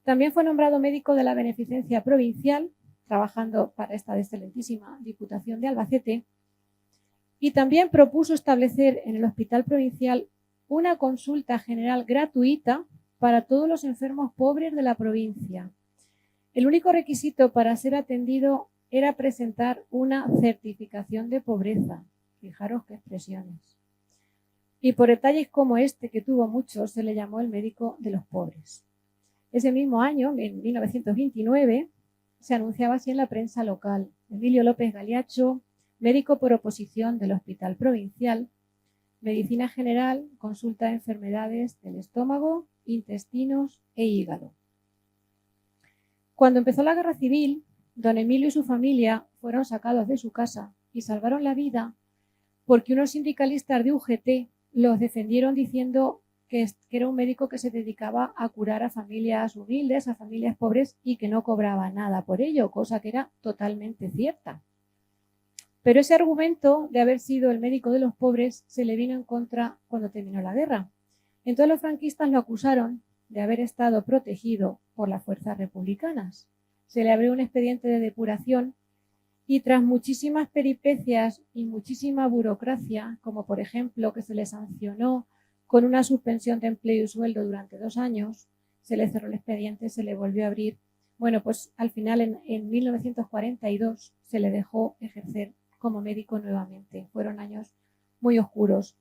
[SPEAKER 2] También fue nombrado médico de la Beneficencia Provincial, trabajando para esta excelentísima Diputación de Albacete, y también propuso establecer en el Hospital Provincial una consulta general gratuita para todos los enfermos pobres de la provincia. El único requisito para ser atendido era presentar una certificación de pobreza. Fijaros qué expresiones. Y por detalles como este, que tuvo muchos, se le llamó el médico de los pobres. Ese mismo año, en 1929, se anunciaba así en la prensa local: Emilio López Galiacho, médico por oposición del Hospital Provincial, medicina general, consulta de enfermedades del estómago, intestinos e hígado. Cuando empezó la Guerra Civil, don Emilio y su familia fueron sacados de su casa y salvaron la vida porque unos sindicalistas de UGT los defendieron diciendo que era un médico que se dedicaba a curar a familias humildes, a familias pobres y que no cobraba nada por ello, cosa que era totalmente cierta. Pero ese argumento de haber sido el médico de los pobres se le vino en contra cuando terminó la guerra. Entonces los franquistas lo acusaron de haber estado protegido por las fuerzas republicanas. Se le abrió un expediente de depuración y tras muchísimas peripecias y muchísima burocracia, como por ejemplo que se le sancionó con una suspensión de empleo y sueldo durante 2 años, se le cerró el expediente, se le volvió a abrir. Bueno, pues al final en 1942 se le dejó ejercer como médico nuevamente. Fueron años muy oscuros.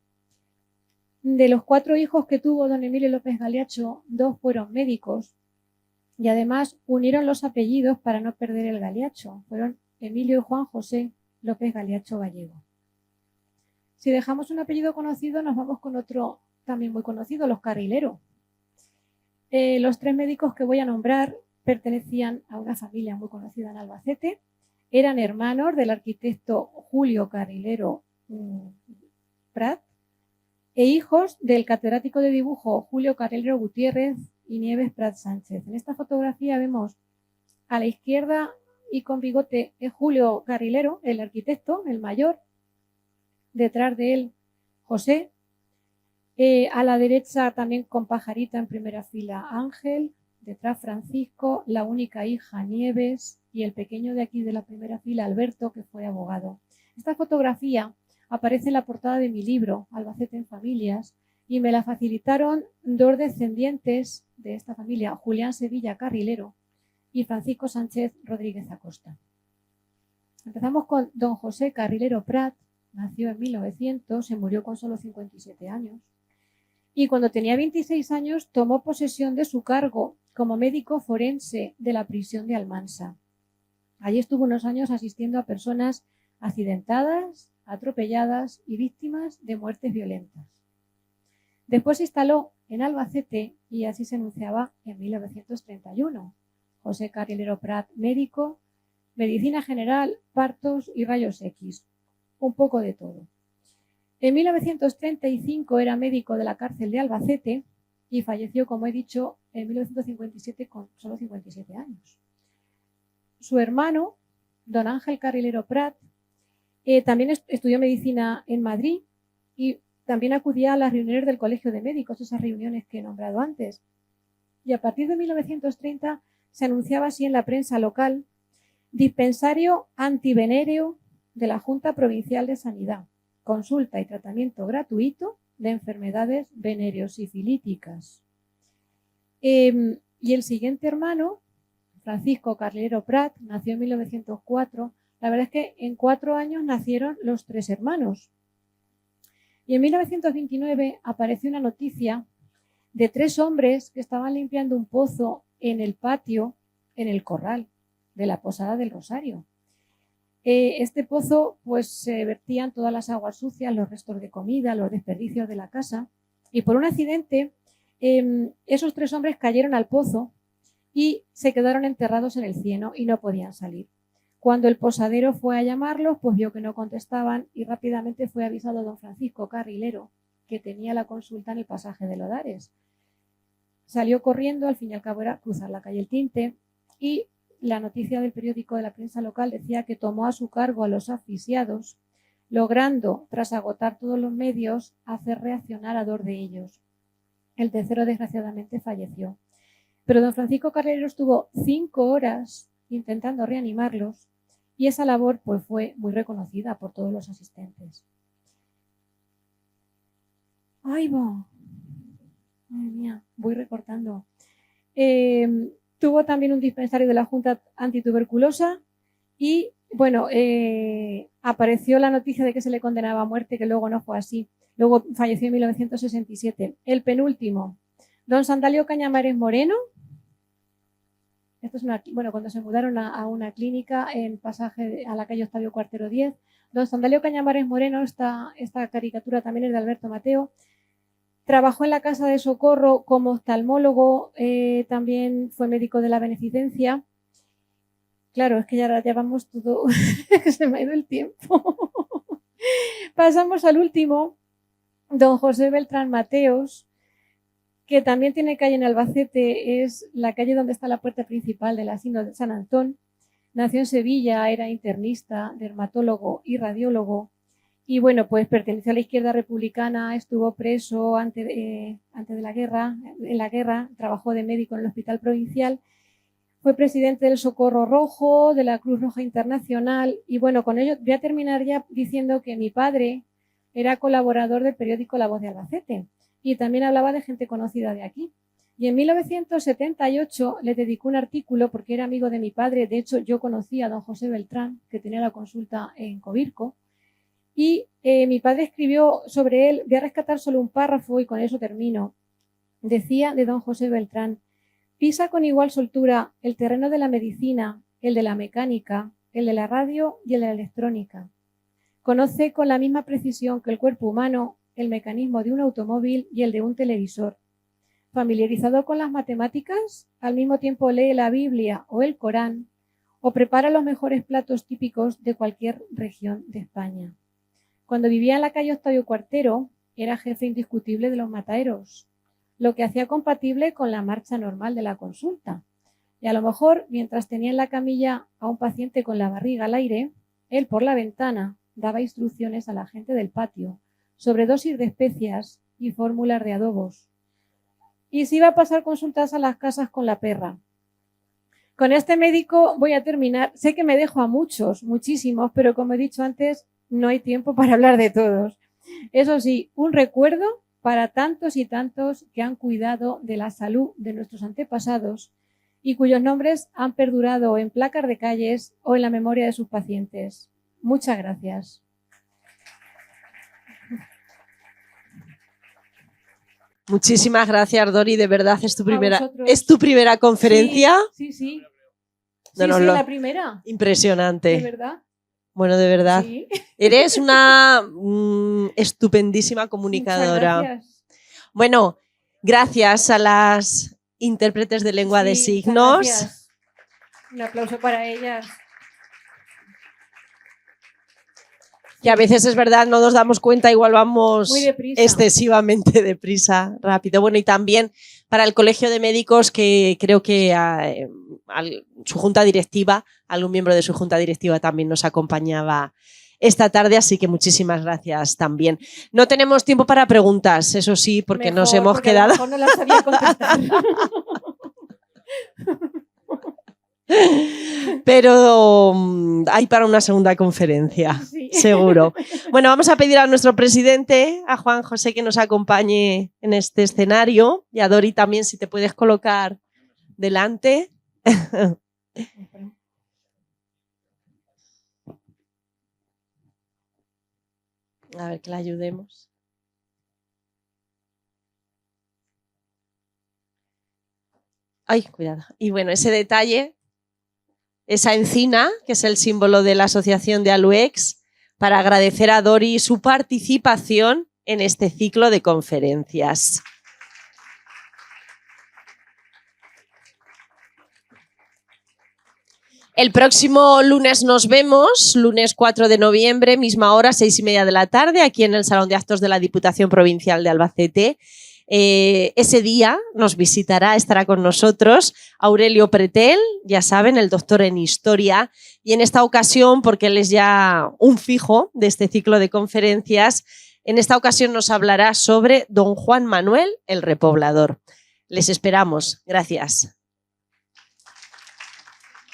[SPEAKER 2] De los 4 hijos que tuvo don Emilio López Galiacho, 2 fueron médicos y además unieron los apellidos para no perder el Galiacho. Fueron Emilio y Juan José López Galiacho Gallego. Si dejamos un apellido conocido, nos vamos con otro también muy conocido, los Carrilero. Los 3 médicos que voy a nombrar pertenecían a una familia muy conocida en Albacete. Eran hermanos del arquitecto Julio Carrilero Prat e hijos del catedrático de dibujo Julio Carrilero Gutiérrez y Nieves Prat Sánchez. En esta fotografía vemos a la izquierda y con bigote es Julio Carrilero, el arquitecto, el mayor. Detrás de él, José. A la derecha también con pajarita en primera fila Ángel. Detrás Francisco, la única hija Nieves y el pequeño de aquí de la primera fila Alberto, que fue abogado. Esta fotografía aparece en la portada de mi libro, Albacete en Familias, y me la facilitaron 2 descendientes de esta familia, Julián Sevilla Carrilero y Francisco Sánchez Rodríguez Acosta. Empezamos con don José Carrilero Prat, nació en 1900, se murió con solo 57 años y cuando tenía 26 años tomó posesión de su cargo como médico forense de la prisión de Almansa. Allí estuvo unos años asistiendo a personas accidentadas, atropelladas y víctimas de muertes violentas. Después se instaló en Albacete y así se anunciaba en 1931. José Carrilero Prat, médico, medicina general, partos y rayos X. Un poco de todo. En 1935 era médico de la cárcel de Albacete y falleció, como he dicho, en 1957 con solo 57 años. Su hermano, don Ángel Carrilero Prat, también estudió medicina en Madrid y también acudía a las reuniones del Colegio de Médicos, esas reuniones que he nombrado antes. Y a partir de 1930 se anunciaba así en la prensa local: dispensario antivenéreo de la Junta Provincial de Sanidad, consulta y tratamiento gratuito de enfermedades venereosifilíticas. Y el siguiente hermano, Francisco Carrilero Prat, nació en 1904. La verdad es que en 4 años nacieron los 3 hermanos. Y en 1929 apareció una noticia de 3 hombres que estaban limpiando un pozo en el patio, en el corral de la Posada del Rosario. Este pozo, pues se vertían todas las aguas sucias, los restos de comida, los desperdicios de la casa, y por un accidente esos 3 hombres cayeron al pozo y se quedaron enterrados en el cieno y no podían salir. Cuando el posadero fue a llamarlos, pues vio que no contestaban y rápidamente fue avisado don Francisco Carrilero, que tenía la consulta en el pasaje de Lodares. Salió corriendo, al fin y al cabo era cruzar la calle El Tinte, y la noticia del periódico de la prensa local decía que tomó a su cargo a los asfixiados, logrando, tras agotar todos los medios, hacer reaccionar a 2 de ellos. El tercero, desgraciadamente, falleció. Pero don Francisco Carrilero estuvo 5 horas intentando reanimarlos y esa labor pues, fue muy reconocida por todos los asistentes. ¡Ay, va! Madre mía, voy recortando. Tuvo también un dispensario de la Junta Antituberculosa y, bueno, apareció la noticia de que se le condenaba a muerte, que luego no fue así. Luego falleció en 1967. El penúltimo, don Sandalio Cañamares Moreno. Esto es cuando se mudaron a una clínica en pasaje a la calle Octavio Cuartero 10. Don Sandalio Cañamares Moreno, esta caricatura también es de Alberto Mateo. Trabajó en la Casa de Socorro como oftalmólogo, también fue médico de la Beneficencia. Claro, es que ya vamos todo, se me ha ido el tiempo. Pasamos al último, don José Beltrán Mateos, que también tiene calle en Albacete, es la calle donde está la puerta principal del asilo de San Antón. Nació en Sevilla, era internista, dermatólogo y radiólogo. Y bueno, pues perteneció a la izquierda republicana, estuvo preso antes de la guerra, en la guerra, trabajó de médico en el Hospital Provincial, fue presidente del Socorro Rojo, de la Cruz Roja Internacional, y bueno, con ello voy a terminar ya diciendo que mi padre era colaborador del periódico La Voz de Albacete y también hablaba de gente conocida de aquí. Y en 1978 le dedicó un artículo porque era amigo de mi padre, de hecho yo conocí a don José Beltrán, que tenía la consulta en Covirco, y mi padre escribió sobre él. Voy a rescatar solo un párrafo y con eso termino. Decía de don José Beltrán: pisa con igual soltura el terreno de la medicina, el de la mecánica, el de la radio y el de la electrónica. Conoce con la misma precisión que el cuerpo humano el mecanismo de un automóvil y el de un televisor. Familiarizado con las matemáticas, al mismo tiempo lee la Biblia o el Corán o prepara los mejores platos típicos de cualquier región de España. Cuando vivía en la calle Octavio Cuartero, era jefe indiscutible de los mataderos, lo que hacía compatible con la marcha normal de la consulta. Y a lo mejor, mientras tenía en la camilla a un paciente con la barriga al aire, él por la ventana daba instrucciones a la gente del patio sobre dosis de especias y fórmulas de adobos. Y se iba a pasar consultas a las casas con la perra. Con este médico voy a terminar. Sé que me dejo a muchos, muchísimos, pero como he dicho antes, no hay tiempo para hablar de todos. Eso sí, un recuerdo para tantos y tantos que han cuidado de la salud de nuestros antepasados y cuyos nombres han perdurado en placas de calles o en la memoria de sus pacientes. Muchas gracias.
[SPEAKER 1] Muchísimas gracias, Dori, de verdad es tu primera conferencia.
[SPEAKER 2] Sí, sí.
[SPEAKER 1] No,
[SPEAKER 2] sí, la primera.
[SPEAKER 1] Impresionante.
[SPEAKER 2] ¿De verdad?
[SPEAKER 1] Bueno, de verdad.
[SPEAKER 2] Sí.
[SPEAKER 1] Eres una estupendísima comunicadora.
[SPEAKER 2] Muchas gracias.
[SPEAKER 1] Bueno, gracias a las intérpretes de lengua de signos.
[SPEAKER 2] Gracias. Un aplauso para ellas.
[SPEAKER 1] Que a veces es verdad, no nos damos cuenta, igual vamos
[SPEAKER 2] muy deprisa,
[SPEAKER 1] excesivamente deprisa, rápido. Bueno, y también para el Colegio de Médicos, que creo que su junta directiva, algún miembro de su junta directiva también nos acompañaba esta tarde, así que muchísimas gracias también. No tenemos tiempo para preguntas, eso sí, porque nos hemos quedado.
[SPEAKER 2] A lo mejor no las sabía contestar.
[SPEAKER 1] Pero hay para una segunda conferencia, sí. Seguro. Bueno, vamos a pedir a nuestro presidente, a Juan José, que nos acompañe en este escenario, y a Dori también, si te puedes colocar delante. A ver, que la ayudemos. Ay, cuidado. Y bueno, ese detalle, esa encina, que es el símbolo de la asociación de ALUEX, para agradecer a Dori su participación en este ciclo de conferencias. El próximo lunes nos vemos, lunes 4 de noviembre, misma hora, 6:30 de la tarde, aquí en el Salón de Actos de la Diputación Provincial de Albacete. Ese día nos visitará, estará con nosotros Aurelio Pretel, ya saben, el doctor en Historia, y en esta ocasión, porque él es ya un fijo de este ciclo de conferencias, en esta ocasión nos hablará sobre don Juan Manuel el Repoblador. Les esperamos. Gracias.